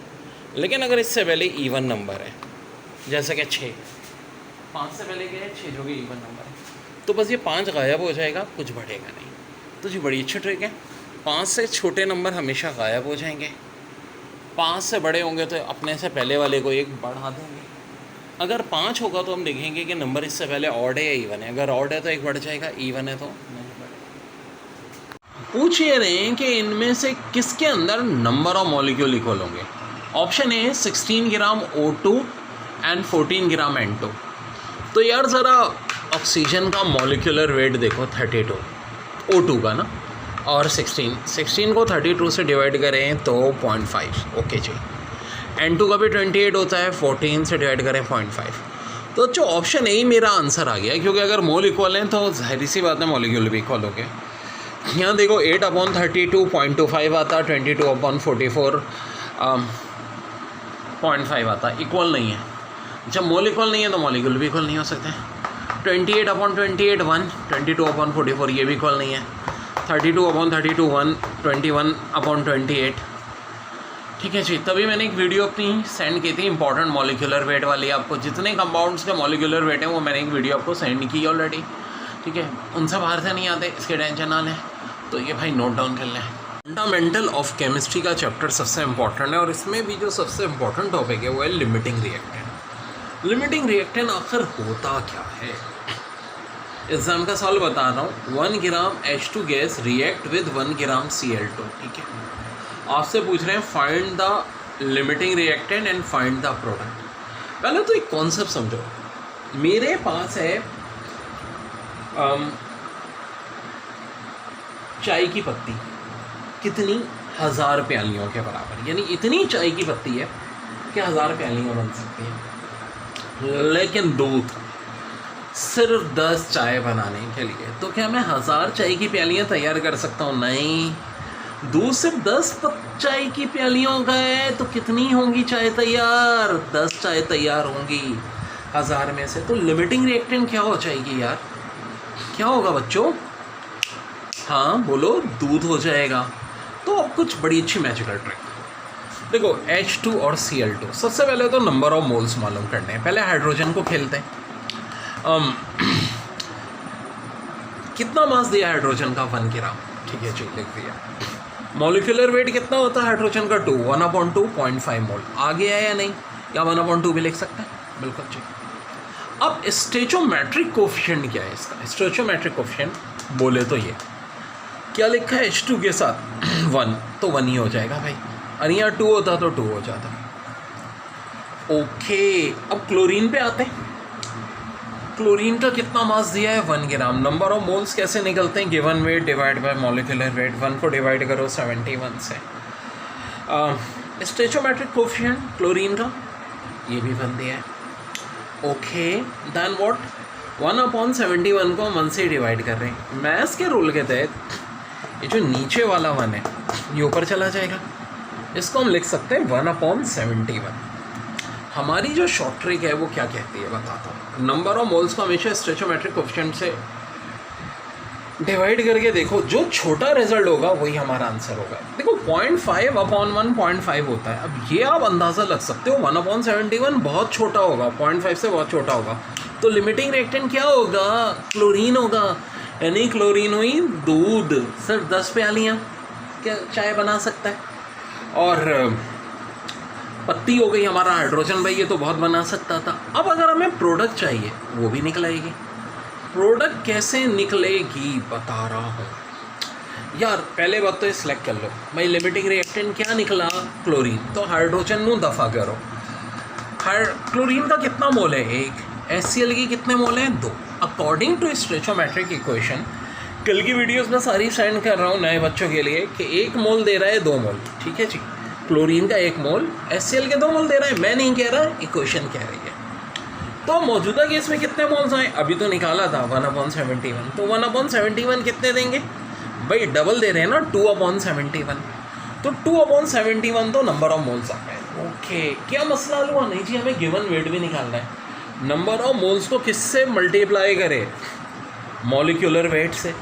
लेकिन अगर इससे पहले इवन नंबर है, जैसे कि 6, 5 से पहले क्या है? 6, जो कि इवन नंबर है, तो बस ये 5 गायब हो जाएगा, कुछ बढ़ेगा नहीं। तो जी बड़ी अच्छी ट्रिक है। 5 से छोटे नंबर हमेशा गायब हो जाएंगे, 5 से बड़े होंगे तो अपने से पहले वाले को 1 बढ़ा देंगे। अगर 5 होगा तो हम देखेंगे कि नंबर इससे पहले ऑड है या इवन है। अगर ऑड है तो 1 बढ़ जाएगा, इवन है तो नहीं बढ़ेगा। पूछ ये रहे हैं कि इनमें से किसके अंदर नंबर ऑफ मॉलिक्यूल इक्वल होंगे। Option A 16 gram O2 and 14 gram N2। तो यार ज़रा ऑक्सीजन का मॉलिक्यूलर वेट देखो 32, O2 का ना, और 16 को 32 से डिवाइड करें तो 0.5। ओके जी। N2 का भी 28 होता है, 14 से डिवाइड करें 0.5। तो जो ऑप्शन ए ही मेरा आंसर आ गया, क्योंकि अगर मोल इक्वल हैं तो जाहिर सी बात है मॉलिक्यूल भी इक्वल हो गए। यहाँ देखो 8/32 0.25 आता, 22/44 0.5 आता, इक्वल नहीं है। जब मोल इक्वल नहीं है तो मॉलिक्यूल भी इक्वल नहीं हो सकते। 28/28 1, 22/44 ये भी इक्वल नहीं है। 32/32 1, 21/28। ठीक है जी। तभी मैंने एक वीडियो अपनी सेंड की थी इंपॉर्टेंट मॉलिक्यूलर वेट वाली, आपको जितने कंपाउंड्स के मॉलिक्यूलर वेट हैं वो मैंने एक वीडियो आपको सेंड की ऑलरेडी। ठीक है, उनसे बाहर से नहीं आते, इसके टेंशन ना लें। तो ये भाई नोट डाउन कर लें। फंडामेंटल ऑफ केमिस्ट्री का चैप्टर सबसे इम्पॉर्टेंट है, और इसमें भी जो सबसे इम्पॉर्टेंट टॉपिक है वो है लिमिटिंग रिएक्टेंट। लिमिटिंग रिएक्टेंट आखिर होता क्या है? एग्जाम का सवाल बता रहा हूँ। 1 ग्राम H2 gas react with 1 gram Cl2। ठीक है, आपसे पूछ रहे हैं find the limiting reactant and find the product. पहले तो एक कॉन्सेप्ट समझो। मेरे पास है चाय की पत्ती, कितनी? 1000 प्यालियों के बराबर, यानी इतनी चाय की पत्ती है कि 1000 प्यालियाँ बन सकती हैं। लेकिन दूध सिर्फ 10 चाय बनाने के लिए, तो क्या मैं 1000 चाय की प्यालियाँ तैयार कर सकता हूँ? नहीं, दूध सिर्फ 10 चाय की प्यालियों का है, तो कितनी होंगी चाय तैयार? 10 चाय तैयार होंगी 1000 में से। तो लिमिटिंग रिएक्टेंट क्या हो जाएगी यार? क्या होगा बच्चों? हाँ बोलो, दूध हो जाएगा। तो अब कुछ बड़ी अच्छी मैजिकल ट्रिक देखो। H2 और Cl2, सबसे पहले तो नंबर ऑफ मोल्स मालूम करने हैं। पहले हाइड्रोजन को खेलते हैं। कितना मास दिया हाइड्रोजन का? 1 ग्राम। ठीक है जी, लिख दिया। मॉलिक्यूलर वेट कितना होता है हाइड्रोजन का? 2, 1/2 0.5 मोल। आ गया है या नहीं? या 1/2 भी लिख सकते हैं? बिल्कुल जी। अब स्टोइचोमेट्रिक कोफिशिएंट क्या है इसका? स्टोइचोमेट्रिक कोफिशिएंट बोले तो ये क्या लिखा है? H2 के साथ 1, तो 1 ही हो जाएगा भाई। अरे यहाँ 2 होता तो 2 हो जाता। ओके, अब क्लोरीन पे आते हैं। क्लोरीन का कितना मास दिया है? 1 ग्राम। नंबर ऑफ मोल्स कैसे निकलते हैं? Given weight divide by molecular weight. 1 को डिवाइड करो 71 से। स्टोइचोमेट्रिक कोफिशिएंट क्लोरीन का ये भी 1 दिया है। Okay, then what? 1/71 को 1 से डिवाइड कर रहे हैं। मैथ्स के रूल के तहत ये जो नीचे वाला 1 है ये ऊपर चला जाएगा। इसको हम लिख सकते हैं 1/71। हमारी जो शॉर्ट ट्रिक है वो क्या कहती है बताता हूँ। नंबर ऑफ मोल्स को हमेशा स्टोइचोमेट्रिक कोफिशिएंट से डिवाइड करके देखो, जो छोटा रिजल्ट होगा वही हमारा आंसर होगा। देखो 0.5/1 0.5 होता है। अब ये आप अंदाज़ा लग सकते हो 1/71 बहुत छोटा होगा, 0.5 से बहुत छोटा होगा। तो लिमिटिंग रिएक्टेंट क्या होगा? क्लोरीन होगा। यानी क्लोरीन हुई दूध, सिर्फ 10 प्यालियाँ क्या चाय बना सकता है। और पत्ती हो गई हमारा हाइड्रोजन भाई, ये तो बहुत बना सकता था। अब अगर हमें प्रोडक्ट चाहिए वो भी निकलेगी। प्रोडक्ट कैसे निकलेगी बता रहा हूँ यार। पहले बात तो ये सिलेक्ट कर लो भाई, लिमिटिंग रिएक्टेंट क्या निकला? क्लोरीन। तो हाइड्रोजन नू दफ़ा करो। क्लोरीन का कितना मोल है? 1। HCl की कितने मोल हैं? 2। अकॉर्डिंग टू स्टोइचियोमेट्रिक इक्वेशन, कल की वीडियोस में सारी सेंड कर रहा हूँ नए बच्चों के लिए कि 1 मोल दे रहा है 2 मोल, ठीक है जी, क्लोरीन का 1 मोल, HCl के 2 मोल दे रहा है। मैं नहीं कह रहा, इक्वेशन कह रही है। तो मौजूदा केस में कितने मोल्स आए? अभी तो निकाला था 1/71, तो 1/71 कितने देंगे भाई? डबल दे रहे हैं ना, 2/71, तो 2/71 तो नंबर ऑफ मोल्स आ गए। ओके, क्या मसला हल हुआ? नहीं जी, हमें गिवन वेट भी निकालना है। नंबर ऑफ मोल्स को किससे मल्टीप्लाई करे? मॉलिक्यूलर वेट से,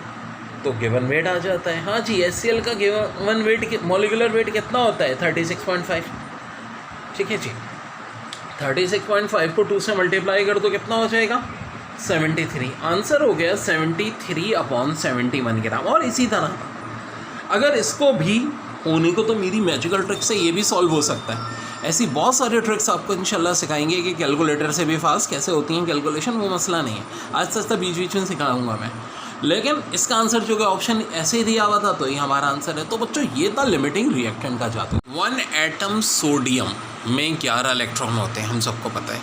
तो गिवन वेट आ जाता है। हाँ जी, HCl का गिवन वेट, मॉलिक्यूलर वेट कितना होता है? 36.5, ठीक है जी। 36.5 को 2 से मल्टीप्लाई कर दो, कितना हो जाएगा? 73। आंसर हो गया 73/71 ग्राम। और इसी तरह अगर इसको भी होने को, तो मेरी मैजिकल ट्रिक से ये भी सॉल्व हो सकता है। ऐसी बहुत सारी ट्रिक्स आपको इंशाल्लाह सिखाएंगे कि कैलकुलेटर से भी फास्ट कैसे होती हैं कैलकुलेशन, वो मसला नहीं है। आज तक बीच बीच में सिखाऊंगा मैं, लेकिन इसका आंसर जो कि ऑप्शन ऐसे ही दिया हुआ था तो ये हमारा आंसर है। तो बच्चों ये था लिमिटिंग रिएक्टेंट का जादू। 1 एटम सोडियम में 11 इलेक्ट्रॉन होते हैं, हम सबको पता है।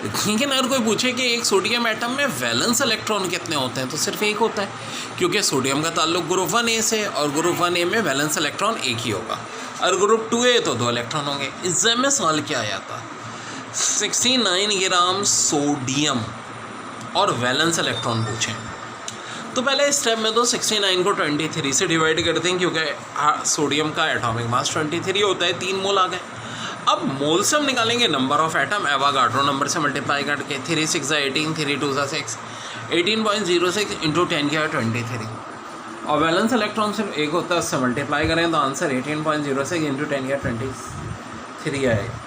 लेकिन अगर कोई पूछे कि एक सोडियम एटम में वैलेंस इलेक्ट्रॉन कितने होते हैं, तो सिर्फ एक होता है, क्योंकि सोडियम का ताल्लुक ग्रुप 1A से, और ग्रुप 1A में वैलेंस इलेक्ट्रॉन एक ही होगा, और ग्रुप 2A तो 2 इलेक्ट्रॉन होंगे। एग्जाम में सवाल क्या आया था? 69 ग्राम सोडियम और वैलेंस इलेक्ट्रॉन पूछें, तो पहले स्टेप में तो 69 को 23 से डिवाइड करते हैं, क्योंकि सोडियम का एटॉमिक मास 23 होता है, 3 मोल आ गए। अब मोल से हम निकालेंगे number of atom, Avogadro number से मल्टीप्लाई करके, 3 6 18, 3 2 6, 18.06 इंटू 10⁻23। और वैलेंस इलेक्ट्रॉन सिर्फ एक होता है, उससे मल्टीप्लाई करें तो आंसर 18.06 इंटू 10⁻23 आएगा।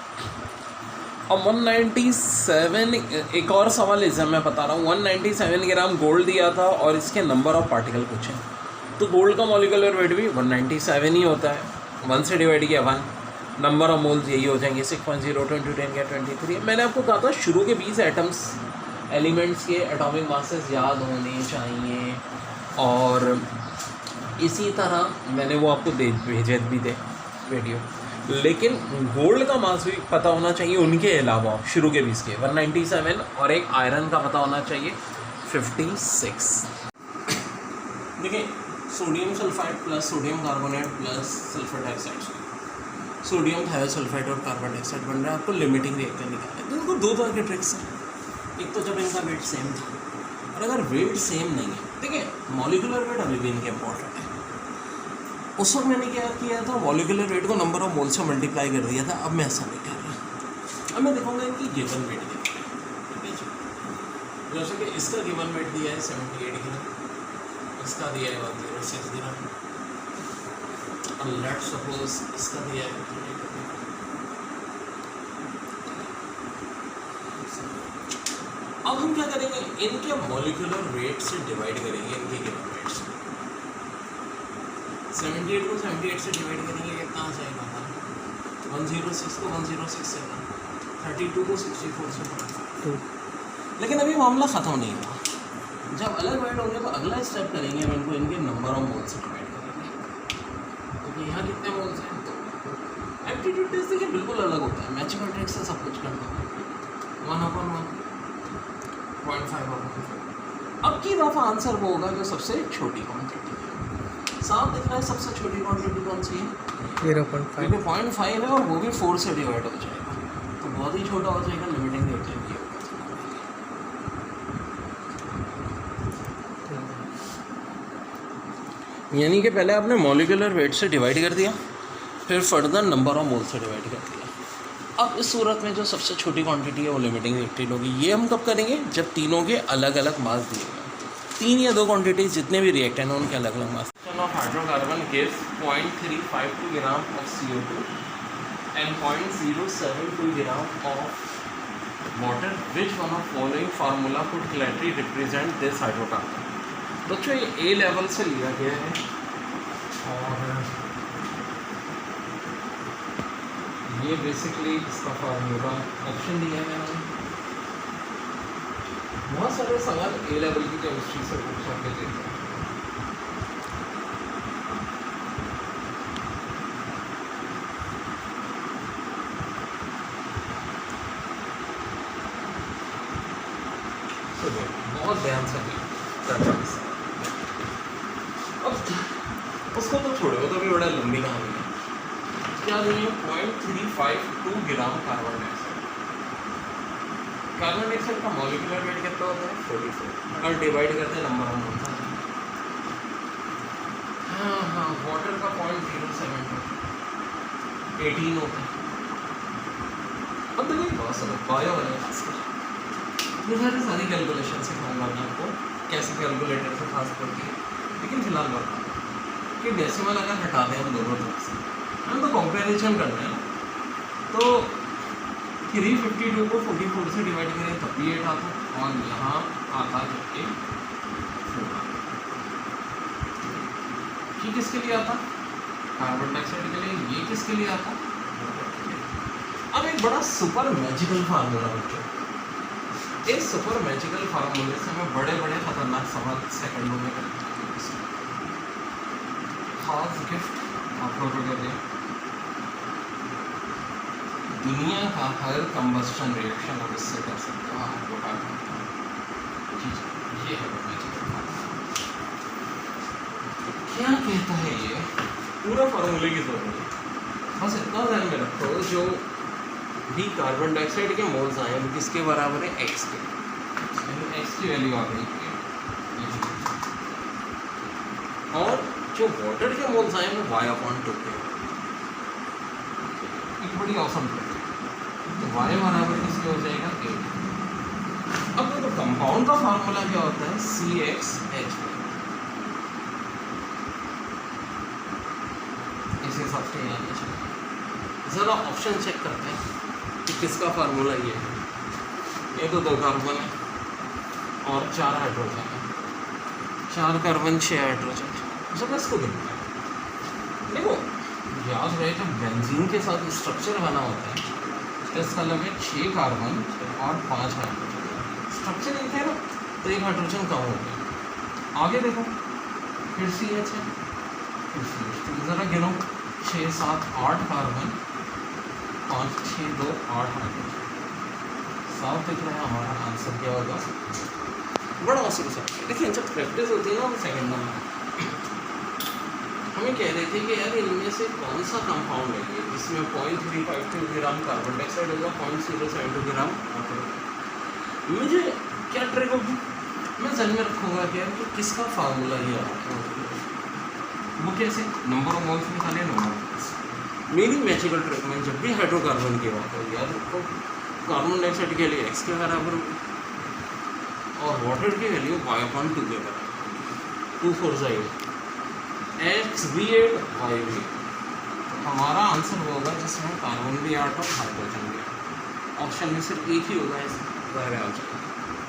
और 197, एक और सवाल एग्जाम में बता रहा हूँ, 197 ग्राम गोल्ड दिया था और इसके नंबर ऑफ पार्टिकल पूछे, तो गोल्ड का मॉलिक्यूलर वेट भी 197 ही होता है। 1 से डिवाइड किया 1, नंबर ऑफ मोल्स यही हो जाएंगे 6.02 इंटू 10⁻23। मैंने आपको कहा था शुरू के 20 एटम्स एलिमेंट्स के एटॉमिक मासेस याद होने चाहिए, और इसी तरह मैंने वो आपको भेजे भी थे वीडियो, लेकिन गोल्ड का मास भी पता होना चाहिए उनके अलावा, शुरू के 20 के 197, और एक आयरन का पता होना चाहिए 56। देखिए, sodium sulphide plus sodium carbonate plus sulphur dioxide, sodium thiosulphate और कार्बन डाइऑक्साइड बन रहा है। आपको लिमिटिंग रिएक्टर निकालना है, तो इनको 2 तरह के ट्रिक्स हैं। एक तो जब इनका वेट सेम था, और अगर वेट सेम नहीं है, ठीक है, मॉलिक्यूलर वेट अभी भी इनके इंपॉर्टेंट है। उस वक्त मैंने क्या किया था, मॉलिक्यूलर वेट को नंबर ऑफ मोल से मल्टीप्लाई कर दिया था। अब मैं ऐसा नहीं कर रहा। अब मैं दिखाऊंगा इनकी गिवन वेट कितना है, ठीक है जी। जैसे कि इसका गिवन वेट दिया है 78 ग्राम, इसका दिया है 106 ग्राम, और लेट सपोज इसका दिया है। अब हम क्या करेंगे, इनके मॉलिक्यूलर वेट से डिवाइड करेंगे इनके गिवन वेट से। 78 को 78 से डिवाइड करेंगे, कितना आ जाएगा हमारा? 106 को 106 से, 32 को 64 से 2। लेकिन अभी मामला ख़त्म नहीं हुआ। जब अलग वेट होंगे तो अगला स्टेप करेंगे, हम इनको इनके नंबर ऑफ मोल से डिवाइड करेंगे। तो यहाँ कितने मोल्स हैं? तो एप्टीट्यूड टेस्ट देखिए बिल्कुल अलग होता है, मैचिंग ट्रिक से सब कुछ करना है। 1/1, 0.5/1। अब की दफ़ा आंसर वो होगा जो सबसे छोटी क्वांटिटी है। साफ दिख रहा है सबसे छोटी क्वांटिटी कौन सी है? 0.5, क्योंकि 0.5 है, और वो भी 4 से डिवाइड हो जाएगा, तो बहुत ही छोटा हो जाएगा। लिमिटिंग रिएक्टेंट ये होगा। यानी कि पहले आपने मॉलिक्यूलर वेट से डिवाइड कर दिया, फिर फर्दर नंबर ऑफ मोल से डिवाइड कर दिया। अब इस सूरत में जो सबसे छोटी क्वांटिटी है वो लिमिटिंग रिएक्टेंट होगी। ये हम कब करेंगे? जब तीनों के अलग अलग मास दिए गए, 3 या 2 क्वांटिटीज जितने भी रिएक्टेंट हैं उनके अलग अलग mass. Of hydrocarbon gives 0.352 gram of CO2 and 0.072 gram of water. Which one of following formula could clearly represent this hydrocarbon? बच्चों ये A लेवल से लिया गया है, और ये बेसिकली इसका फार्मूला ऑप्शन दिया है मैंने। बहुत सारे सवाल A लेवल की केमिस्ट्री से पूछ सकते थे। तो बहुत ध्यान से अब उसको तो छोड़ो, वो तो भी बड़ा लंबी कहानी है। क्या नहीं है, 0.352 ग्राम कार्बन डाइऑक्साइड। कार्बन डाइऑक्साइड का मॉलिक्यूलर वेट कितना होता है? 44। और डिवाइड करते हैं नंबर ऑफ मोल्स। हाँ, वाटर का 0.072 18 होता है। अब देखो ये बहुत सारा बायो है, ये सारी कैलकुलेशन सिखाऊंगा मैं आपको कैसे कैलकुलेटर से खास करके, लेकिन फिलहाल बताऊँ कि डेसिमल अगर हटा दें हम दोनों तरफ से, हम तो कंपेरिजन करना है ना, तो 352 को 44 से डिवाइड करें तब भी 8 आता, और यहाँ आता जबकि 4। ये किसके लिए आता? कार्बन डाइऑक्साइड के लिए। ये किसके लिए आता? अब एक बड़ा सुपर मैजिकल फार्मूला बच्चों, इस सुपर मैजिकल फार्मूले से मैं बड़े बड़े खतरनाक सवाल सेकंडों में करता हूँ। खास गिफ्ट आप लोगों के लिए, दुनिया का हर कंबस्टन रिएक्शन आप इससे कर सकते हो। आपको ये है मैजिकल फार्मूला। क्या कहता है ये? पूरा फार्मूले की जरूरत नहीं, बस इतना ध्यान में रखो, जो भी कार्बन डाइऑक्साइड के मोल्स आए वो किसके बराबर है? x के। x की वैल्यू आ गई है, और जो वाटर के मोल्स आए वो y/2 के। एक बड़ी औसम है, तो y बराबर किसके हो जाएगा? 8। अब देखो कंपाउंड का फार्मूला क्या होता है? CxH। इस हिसाब से याद है। जरा ऑप्शन चेक करते हैं कि किसका फार्मूला ये है। ये तो 2 कार्बन है और 4 हाइड्रोजन है, 4 कार्बन 6 हाइड्रोजन। सब इसको देखना है। देखो याद रहे, जब बेंजीन के साथ स्ट्रक्चर बना होता है तो इसका लगे 6 कार्बन और 5 हाइड्रोजन। स्ट्रक्चर एक है ना, तो 1 हाइड्रोजन कम हो गया। आगे देखो, फिर CH है, फिर CH। ज़रा गिनो, 6 7 8 कार्बन, 5 6 2 8 हाइड्रोजन। साफ दिख रहा है हमारा आंसर क्या होगा? बड़ा आसान सा। देखिए जब प्रैक्टिस होती है ना वो सेकंड में, हमें कह रहे थे कि यार इनमें से कौन सा कंपाउंड है ये जिसमें 0.352 ग्राम कार्बन डाइऑक्साइड होगा, 0.072 ग्राम वाटर। मुझे क्या ट्रिक होगी? मैं जहन में रखूँगा कि यार कि किसका फार्मूला ये आ रहा है, वो कैसे? नंबर ऑफ मोल्स निकाले, नंबर ऑफ मोल्स। मेरी मैजिकल ट्रिक में जब भी हाइड्रोकार्बन की बात हो, याद रखो कार्बन डाइऑक्साइड के लिए x के बराबर और वाटर की वैल्यू y/2 के बराबर। 2 4 8, x भी 8 y भी। तो हमारा आंसर होगा जिसमें कार्बन भी 8 और हाइड्रोजन भी 8। ऑप्शन में सिर्फ एक ही होगा, इसमें आ जाएगा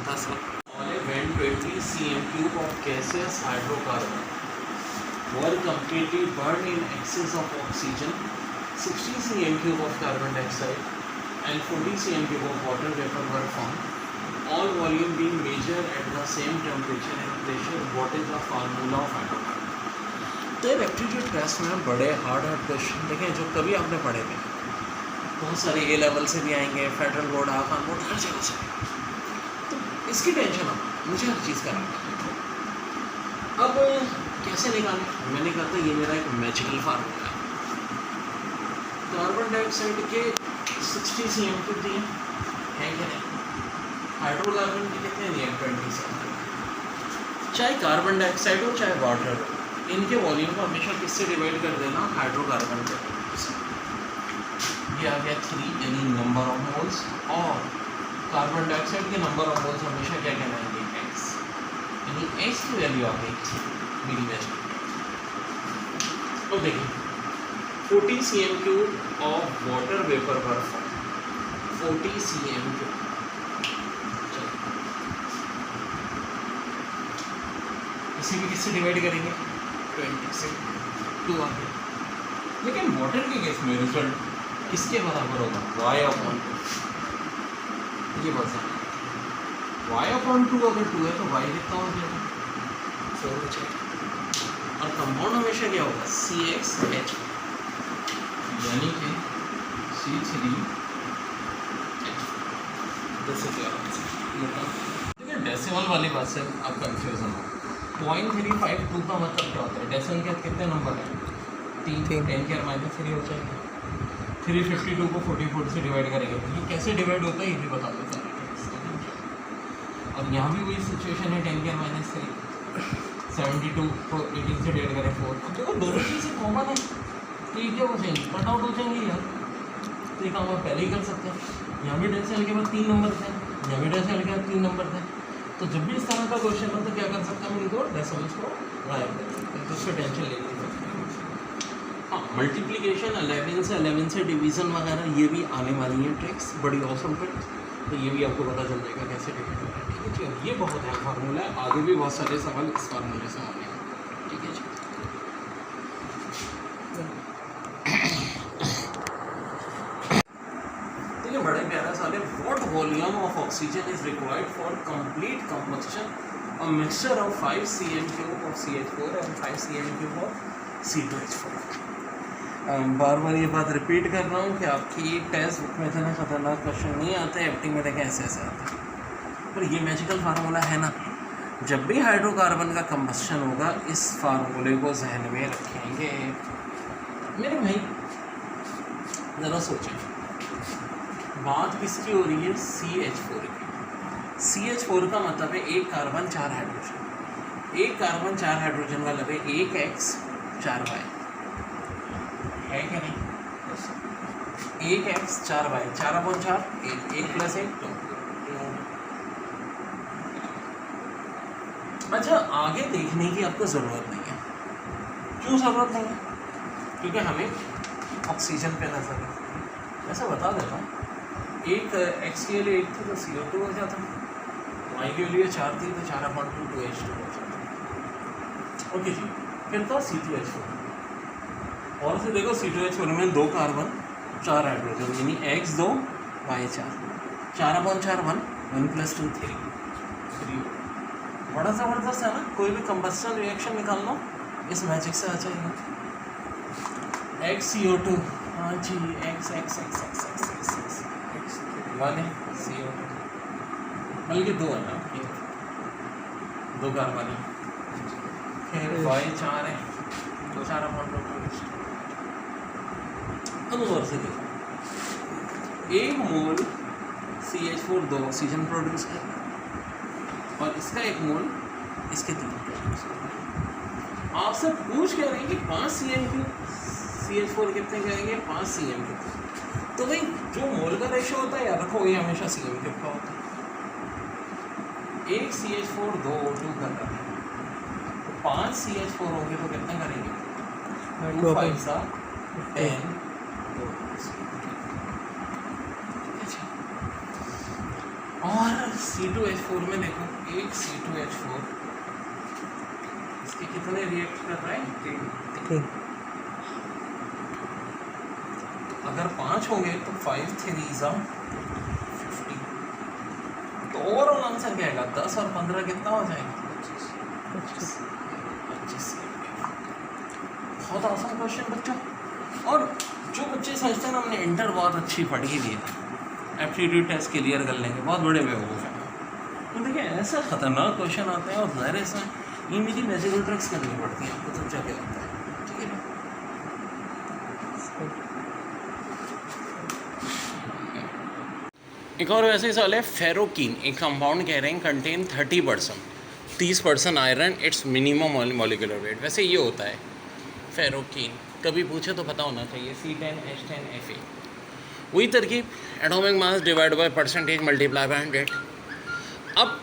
10 lakh. 20 cm³ of gaseous hydrocarbon were completely burned in excess of oxygen, 60 cm³ of carbon dioxide and 40 cm³ of water vapor were formed, all volume being measured at the same temperature and pressure. What is the formula of hydrocarbon? तो ये aptitude test में बड़े hard question देखें जो कभी आपने पढ़े थे, बहुत सारे A लेवल से भी आएंगे, फेडरल बोर्ड, आकान बोर्ड, हर जगह से। तो इसकी टेंशन अब मुझे हर चीज़ कराना। अब कैसे निकालें? मैंने कहा था ये मेरा एक मैजिकल फार्मूला है। कार्बन डाइऑक्साइड के 60 cm³ दिए हैं कि नहीं? हाइड्रोकार्बन के कितने दिए? 20 cm³। चाहे कार्बन डाइऑक्साइड हो चाहे वाटर हो, इनके वॉल्यूम को हमेशा किससे डिवाइड कर देना? हाइड्रोकार्बन के। ये आ गया 3 यानी नंबर ऑफ मोल्स, और कार्बन डाइऑक्साइड के नंबर ऑफ मोल्स हमेशा क्या कहलाएंगे? x, यानी x की वैल्यू आ गई 3 मिलीमीटर। तो देखिए 40 cm³ of water vapour were form, 40 cm³। इसी भी किससे डिवाइड करेंगे? 20 से 2 आ गया। लेकिन वाटर के केस में रिजल्ट किसके बराबर होगा? y/2। ये बात है, y/2 अगर 2 है तो y कितना हो जाएगा? 4 हो जाएगा। और कंपाउंड हमेशा क्या होगा? CxH, यानी कि C3H। देखिए डेसिमल वाली बात से आप कंफ्यूजन हो। 0.352 का मतलब क्या होता है? डेसिमल के कितने नंबर हैं? 3। 10 के -3 हो जाएगा। 352 को 44 से डिवाइड करेंगे, ये कैसे डिवाइड होता है ये भी बता देता है। अब यहाँ भी वही सिचुएशन है, 10 के -3, 72 को 18 से डिवाइड करें 4। अब देखो दोनों चीज़ें कॉमन है, तो ये क्या हो जाएंगी? कट आउट हो जाएंगी यार। तो ये काम आप पहले ही कर सकते हैं। यहाँ भी डेसिमल के बाद 3 नंबर थे, यहाँ भी डेसिमल के बाद 3 नंबर थे। तो जब भी इस तरह का क्वेश्चन हो तो क्या कर सकते हैं हम? इनको डेसिमल्स को गायब कर सकते हैं, तो उसको टेंशन ले नहीं सकते। हाँ, मल्टीप्लिकेशन 11 से डिवीज़न वगैरह ये भी आने वाली हैं ट्रिक्स, बड़ी ऑसम ट्रिक्स। तो ये भी आपको पता चल जाएगा कैसे डिवाइड होता है। ठीक है जी, अब ये बहुत है फार्मूला है, आगे भी बहुत सारे सवाल इस फार्मूले से होने हैं। ठीक है जी। तो ये बड़े प्यारा सवाल है। What volume of oxygen is required for complete combustion a mixture of 5 cm³ of CH4 and 5 cm³ of C2H4। बार बार ये बात रिपीट कर रहा हूँ कि आपकी टेक्स्ट बुक में इतने खतरनाक क्वेश्चन नहीं आते, एफटी में देखें ऐसे ऐसे आते हैं। पर ये मैजिकल फार्मूला है ना, जब भी हाइड्रोकार्बन का कंबस्शन होगा इस फार्मूले को जहन में रखेंगे। मेरे भाई ज़रा सोचें, बात किसकी हो रही है? CH4 की। CH4 का मतलब है एक कार्बन 4 हाइड्रोजन, एक कार्बन 4 हाइड्रोजन का मतलब है 1 X 4 Y, है क्या नहीं? 1 X 4 Y, 4/4 1 + 1 2। अच्छा, आगे देखने की आपको ज़रूरत नहीं है। क्यों ज़रूरत नहीं है? क्योंकि हमें ऑक्सीजन पे नजर है। ऐसा बता देता हूँ, एक X के लिए 1 थी तो CO2 हो जाता, Y के लिए 4 थी तो 4/2 2H2 हो जाता। ओके जी, फिर था C2H4। और से देखो C2H4 में 2 कार्बन 4 हाइड्रोजन, यानी X 2 Y 4, 4/4 1 1 + 2 3। बड़ा ज़बरदस्त है ना? कोई भी कंबस्शन रिएक्शन निकालना इस मैजिक से आ जाएगा। XCO2, हाँ जी, X 1 है CO2, बल्कि 2 है ना, 2 कार्बन है। फिर Y 4 है तो 4/2। अब और से देखो, 1 मोल CH4 2 ऑक्सीजन प्रोड्यूस करेगा और इसका 1 मोल इसके 3 प्रोड्यूस करेगा। आपसे पूछ क्या रहे हैं कि 5 cm³ CH4 कितने करेंगे? 5 cm³। तो भाई जो मोल का रेशो होता है याद रखो, ये हमेशा cm³ का होता है। 1 CH4 2 O2 कर रहा है, तो 5 CH4 होंगे तो कितने करेंगे? 2 5 10। और C2H4 में देखो, 1 C2H4 इसके कितने रिएक्ट कर रहा है? 3। अगर 5 होंगे तो 5 3 50। तो ओवरऑल आंसर क्या आएगा? 10 और 15 कितना हो जाएगा? 25। बहुत आसान क्वेश्चन बच्चों। और जो बच्चे सोचते हैं ना हमने इंटर बहुत अच्छी पढ़ी हुई है, एप्टीट्यूड टेस्ट क्लियर कर लेंगे, बहुत बड़े बेवकूफ़ हैं। तो देखिए ऐसा ख़तरनाक क्वेश्चन आते हैं और ज़ाहिर है ये मेरी मैजिकल ट्रिक्स करनी पड़ती हैं आपको, तब जाके होता है। ठीक है ना? एक और वैसे ही सवाल है, फेरोकीन एक कंपाउंड कह रहे हैं contain 30% iron, it's minimum molecular weight. वैसे ये होता है फेरोकीन, कभी पूछे तो पता होना चाहिए, C10H10Fa। वही तरकीब, atomic mass divide by percentage multiply by 100। अब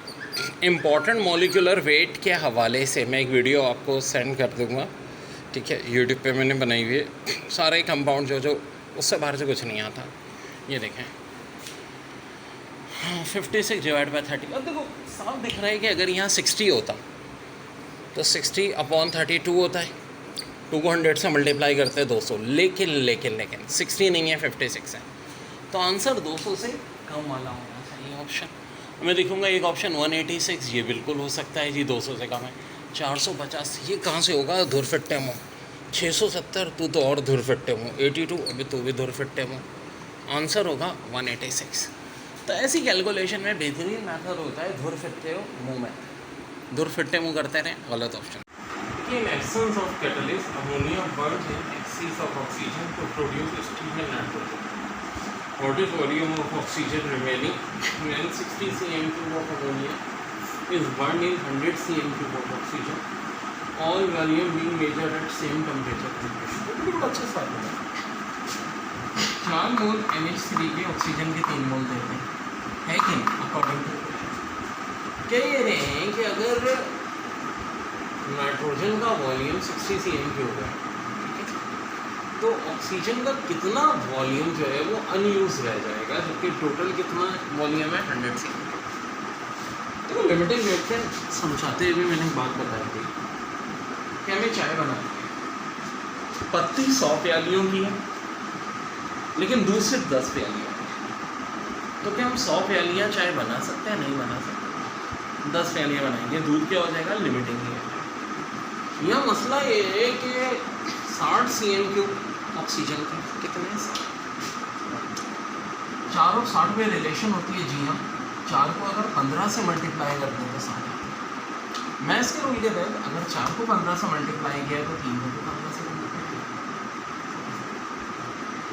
इम्पॉर्टेंट मॉलिक्यूलर वेट के हवाले से मैं एक वीडियो आपको सेंड कर दूंगा, ठीक है, यूट्यूब पे मैंने बनाई हुई है। सारे कंपाउंड जो उससे बाहर से कुछ नहीं आता। ये देखें, 56 डिवाइड बाय 30। अब देखो साफ दिख रहा है कि अगर यहाँ 60 होता तो 60/32 होता है। 2 को 100 से मल्टीप्लाई करते हैं 200, लेकिन 60 नहीं है, 56 है। तो आंसर 200 से कम वाला होना चाहिए ऑप्शन। मैं देखूंगा एक ऑप्शन 186, ये बिल्कुल हो सकता है जी, 200 से कम है। 450 ये कहाँ से होगा? धुरफिट्टे मुँह। 670 तू तो और धुरफिट्टे मुँह। 82 अभी तू भी धुरफिट्टे मुँह। आंसर होगा 186। तो ऐसी कैलकुलेशन में बेहतरीन मेथड होता है धुर फिरते हो मुँह में, धुर फिरते मुँह करते रहें, गलत option. In absence of catalyst, ammonia burns in excess of oxygen to produce steam and nitrogen. What is volume of oxygen remaining when 60 cm3 of ammonia is burned in 100 cm3 of oxygen? All volume being measured at same temperature. बहुत अच्छा सवाल है। 4 मोल NH3 के oxygen के 3 मोल देते हैं, है कि नहीं? अकॉर्डिंग टू कह रहे हैं कि अगर नाइट्रोजन का वॉल्यूम 60 cm3 होगा, तो ऑक्सीजन का कितना वॉल्यूम जो है वो अनयूज रह जाएगा, जबकि टोटल कितना वॉल्यूम है 100 cm। तो लिमिटिंग रिएक्शन समझाते हुए मैंने एक बात बताई थी कि हमें चाय बनानी है, पत्ती 100 प्यालियों की है लेकिन दूध सिर्फ 10 प्यालियाँ है, तो क्या हम 100 प्यालियाँ चाय बना सकते हैं? नहीं बना सकते। 10 प्यालियाँ बनाएंगे, दूध क्या हो जाएगा? Limiting reaction. यह मसला ये है कि 60 cm3 ऑक्सीजन का कितने 4 और 60 में रिलेशन होती है। जी हाँ, 4 को अगर 15 से मल्टीप्लाई कर दें तो 60। मैं इसके रूल के तहत अगर 4 को 15 से मल्टीप्लाई किया तो 3 को 15 से मल्टीप्लाई।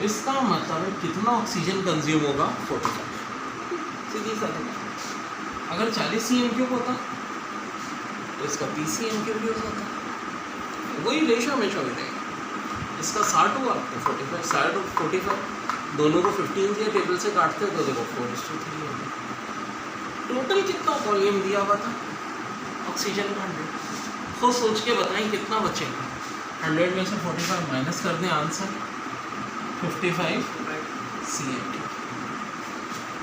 इसका मतलब है कितना ऑक्सीजन कंज्यूम होगा? 45। सीधी साधी बात। अगर 40 cm3 होता तो इसका 30 cm3 हो जाता, वही रेशो हमेशा मिलेगा। इसका 60 हुआ तो 45, 60 और 45 दोनों को 15 के टेबल से काटते तो देखो 4:3 हो गया। टोटल कितना वॉल्यूम दिया हुआ था ऑक्सीजन का? 100। तो सोच के बताएं कितना बचेगा? 100 में से 45 माइनस कर दें, आंसर 55 cm3।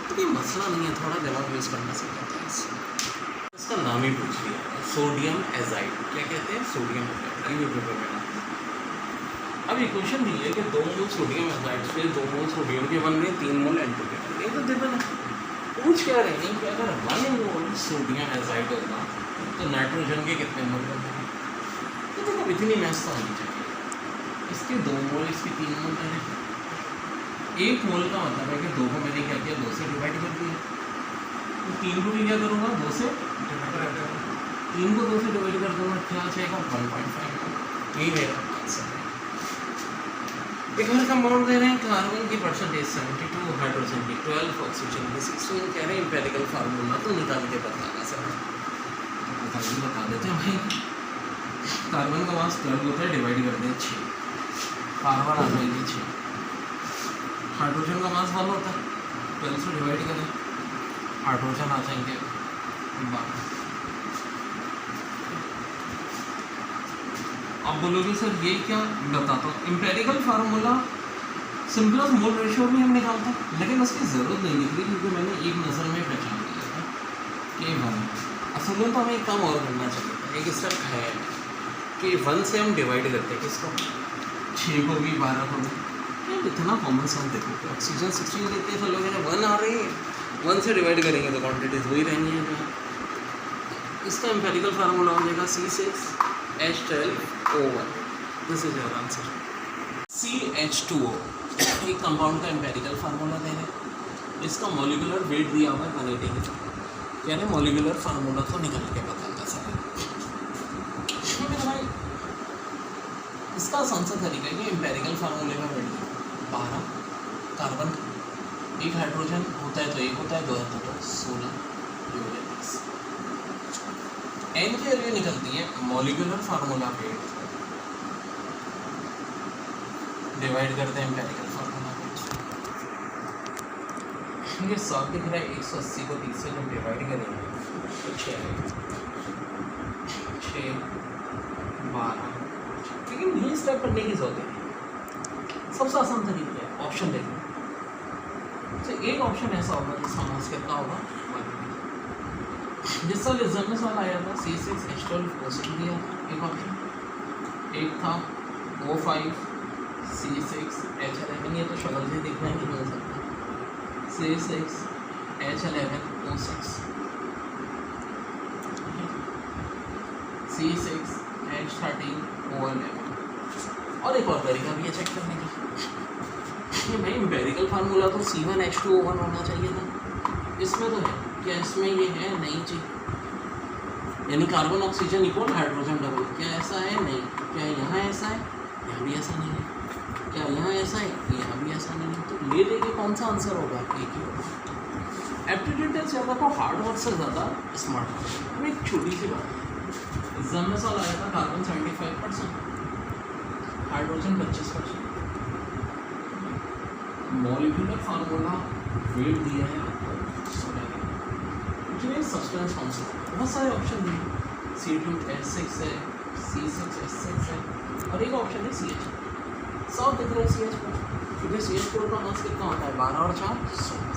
तो कोई मसला नहीं है, थोड़ा दिमाग यूज़ करना सीखा था। इसका नाम ही पूछ लिया, सोडियम एजाइड। क्या कहते हैं? Sodium azide. अब इक्वेशन दी है कि 2 मोल सोडियम एजाइड से 2 मोल सोडियम के बन रहे, 3 मोल N2 के बन रहे। तो देखो ना, पूछ क्या रहे हैं कि अगर 1 मोल सोडियम एजाइड होगा तो नाइट्रोजन के कितने मोल बनेंगे? तो देखो इतनी मैथ्स तो आनी चाहिए। इसके 2 मोल, इसके 3 मोल मैंने 1 मोल का मतलब है कि 2 को मैंने क्या किया? 2 से डिवाइड कर दिया। तो 3 को भी क्या करूँगा? 2 से 3 को 2 से डिवाइड कर दूँगा, क्या आ जाएगा? 1.5। यही मेरा आंसर है। एक बार कंपाउंड दे रहे हैं, कार्बन की परसेंटेज 72, हाइड्रोजन की 12, ऑक्सीजन की 16। कह रहे हैं एम्पिरिकल फार्मूला तो निकाल के बताना सर। बता देते हैं भाई। कार्बन का मास 12 होता है, डिवाइड कर दें 6, कार्बन आ जाएगी 6। हाइड्रोजन का मास 1 होता है, 12 से डिवाइड करें, हाइड्रोजन आ जाएंगे 12। आप बोलोगे सर ये क्या? बताता हूँ। Empirical formula simplest mole ratio भी हम निकालते हैं, लेकिन उसकी ज़रूरत नहीं निकली क्योंकि मैंने एक नज़र में पहचान लिया था कि 1। असल में तो हमें एक काम और करना चाहिए था, एक स्टेप है कि 1 से हम डिवाइड करते हैं किसको? 6 को भी, 12 को भी। इतना कॉमन सेंस देखो, ऑक्सीजन 16 देते हैं, चलोगे जब 1 आ रही है 1 से डिवाइड करेंगे तो क्वान्टिटीज वही रहनी है। इसका एम्पिरिकल फार्मूला हो जाएगा C6H12O1। This is your answer. CH2O एक कंपाउंड का एम्पिरिकल फार्मूला दे रहे हैं, इसका मॉलिक्यूलर वेट दिया हुआ है 180 के साथ। यानी मॉलिक्यूलर फार्मूला तो निकल के बताना सर। भाई इसका आसान सा तरीका है कि एम्पिरिकल फार्मूले का वेट 12, कार्बन 1 हाइड्रोजन होता है तो 1 होता है, 2 होता है तो 16, एन की वैल्यू निकलती है मॉलिक्यूलर फार्मूला वेट डिवाइड करते हैं एम्पिरिकल फार्मूला वेट। ये 7 दिख रहा है, 180 को 30 से जब डिवाइड करेंगे तो 6, 12। लेकिन ये स्टेप करने की जरूरत है, सबसे आसान तरीका है ऑप्शन देखो। तो एक ऑप्शन ऐसा होगा जिसका मास कितना होगा? जिस साल एग्जाम में सवाल आया था C6H12O6 दिया एक ऑप्शन, एक था O5 C6H11। ये तो शक्ल से देखना है कि मिल सकता है C6H11O6 C6H13O11। और एक और तरीका भी है चेक करने का, ये भाई एम्पिरिकल फार्मूला तो C1H2O1 होना चाहिए था, इसमें तो है क्या, इसमें ये है नहीं जी, यानी carbon oxygen equal hydrogen double, क्या ऐसा है नहीं, क्या यहाँ ऐसा है, यहाँ भी ऐसा नहीं है, क्या यहाँ ऐसा है, यहाँ भी ऐसा नहीं है, तो ले लेके कौन सा आंसर होगा, एक ही होगा। एप्टीट्यूड टेस्ट ज़्यादा को हार्ड वर्क से ज़्यादा स्मार्ट वर्क। अब एक छोटी सी बात, एग्जाम में सवाल आया था carbon 75%, hydrogen 25%, molecular formula wait दिया है आपको, सब्सटेंस कौन सा, बहुत सारे ऑप्शन दिए, C2H6 है, C6H6 है, और एक ऑप्शन है CH, सब दिख रहे हैं CH पर, क्योंकि CH4 का मास कितना होता है 12 और 4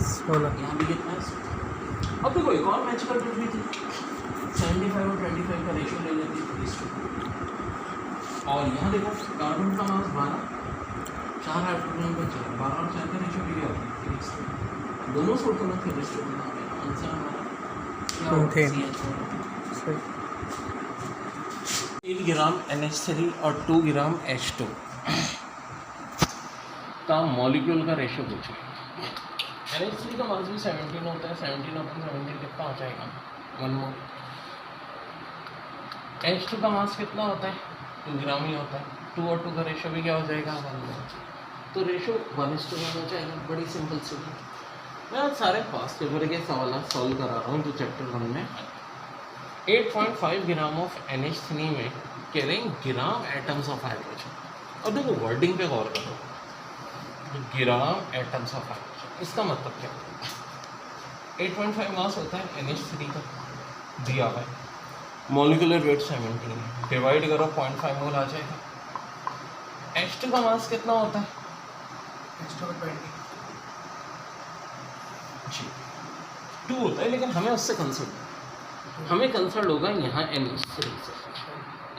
16, यहाँ भी कितना है 16। अब देखो एक और मैच कर भी थी, 75 और 25 का रेशियो ले लेती थी, और यहाँ देखो कार्बन का मास 12, 4 हाइड्रोजन का 4, 12 और 4 का रेशियो भी होता है, दोनों सोर्सों में थे रेशियो बना है, आंसर हमारा 8 ग्राम NH3 और 2 ग्राम H2 का मॉलिक्यूल का रेशियो पूछे। NH3 का मास भी 17 होता है, 17/17 कितना हो जाएगा 1 मोल। H2 का मास कितना होता है 2 ग्राम ही होता है, 2 और 2 का रेशियो भी क्या हो जाएगा 1 मोल, तो रेशियो 1:1 हो जाएगा। बड़ी सिंपल सी है। मैं आज सारे पास पेपर के सवाल सॉल्व करा रहा हूँ, तो चैप्टर 1 में 8.5 ग्राम ऑफ NH3 में कह रहे हैं ग्राम एटम्स ऑफ हाइड्रोजन। और देखो वर्डिंग पे गौर करो, ग्राम एटम्स ऑफ हाइड्रोजन, इसका मतलब क्या है, 8.5 मास होता है NH3 का, दिया हुआ है, मॉलिक्यूलर वेट 17, डिवाइड करो 0.5 मोल आ जाएगा। H2 का मास कितना होता है, H2 का 20 जी 2 होता है, लेकिन हमें उससे कंसर्न, हमें कंसर्न होगा यहाँ NH3 से।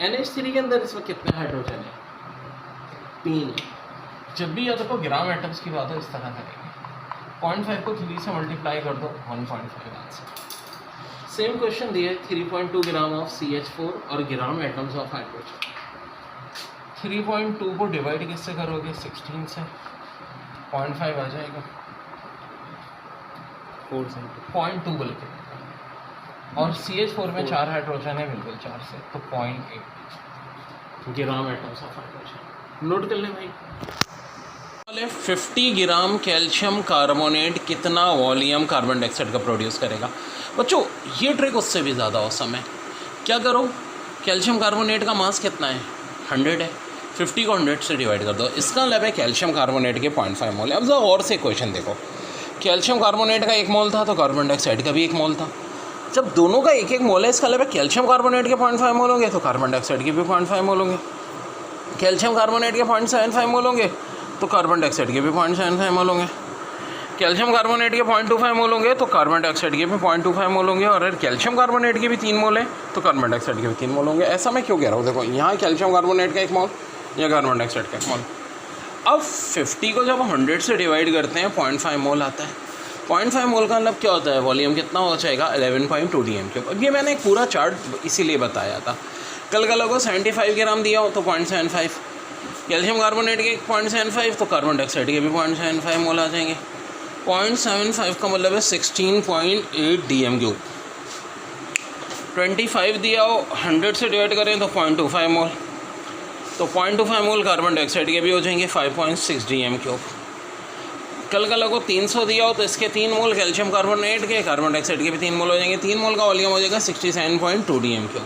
NH3 के अंदर इस वक्त कितने हाइड्रोजन है 3 है। जब भी या तो ग्राम एटम्स की बात हो इस तरह करेंगे, 0.5 को 3 से मल्टीप्लाई कर दो 1.5 आंसर। सेम क्वेश्चन दिया है 3.2 ग्राम ऑफ CH4 और ग्राम एटम्स ऑफ हाइड्रोजन। 3.2 को डिवाइड किससे करोगे 16 से, 0.5 आ जाएगा, 0.2 बोल के, और CH4 में 4 हाइड्रोजन है, बिल्कुल 4 से, तो 0.8 ग्राम एटम्स ऑफ हाइड्रोजन। नोट कर लें भाई। 50 ग्राम कैल्शियम कार्बोनेट कितना वॉल्यूम कार्बन डाइऑक्साइड का प्रोड्यूस करेगा। बच्चों ये ट्रिक उससे भी ज़्यादा औसम है। क्या करो, कैल्शियम कार्बोनेट का मास कितना है 100 है, 50 को 100 से डिवाइड कर दो, इसका मतलब है कैल्शियम कार्बोनेट के 0.5 मोल है। अब जरा और से क्वेश्चन देखो, कैल्शियम कार्बोनेट का 1 मोल था तो कार्बन डाइऑक्साइड का भी 1 मोल था। जब दोनों का 1-1 मोल है, इसका मतलब है कैल्शियम कार्बोनेट के 0.5 मोल होंगे तो कार्बन डाइऑक्साइड के भी 0.5 मोल होंगे। कैल्शियम कार्बोनेट के 0.75 मोल होंगे तो कार्बन डाइऑक्साइड के भी 0.75 मोल होंगे। कैल्शियम कार्बोनेट के 0.25 मोल होंगे तो कार्बन डाइऑक्साइड के भी 0.25 मोल होंगे। और अगर कैल्शियम कार्बोनेट के भी 3 मोल है तो कार्बन डाइऑक्साइड के भी 3 मोल होंगे। ऐसा मैं क्यों कह रहा हूँ, देखो यहाँ कैल्शियम कार्बोनेट का 1 मोल, या कार्बन डाइऑक्साइड का 1 मोल। अब 50 को जब 100 से डिवाइड करते हैं 0.5 मोल आता है। 0.5 मोल का मतलब क्या होता है, वॉल्यूम कितना हो जाएगा 11.2 dm3। अब ये मैंने एक पूरा चार्ट इसीलिए बताया था। कल को 75 ग्राम दिया हो तो 0.75, कैल्शियम कार्बोनेट के 0.75 तो कार्बन डाइऑक्साइड के भी 0.75 मोल आ जाएंगे। 0.75 का मतलब है 16.8 dm3। 25 दिया हो 100 से डिवाइड करें तो 0.25 मोल, तो 0.25 मोल कार्बन डाइऑक्साइड के भी हो जाएंगे 5.6 dm3। कल को 300 दिया हो तो इसके 3 मोल कैल्शियम कार्बोनेट के, कार्बन डाइऑक्साइड के भी 3 मोल हो जाएंगे। 3 मोल का वॉल्यूम हो जाएगा 67.2 dm3।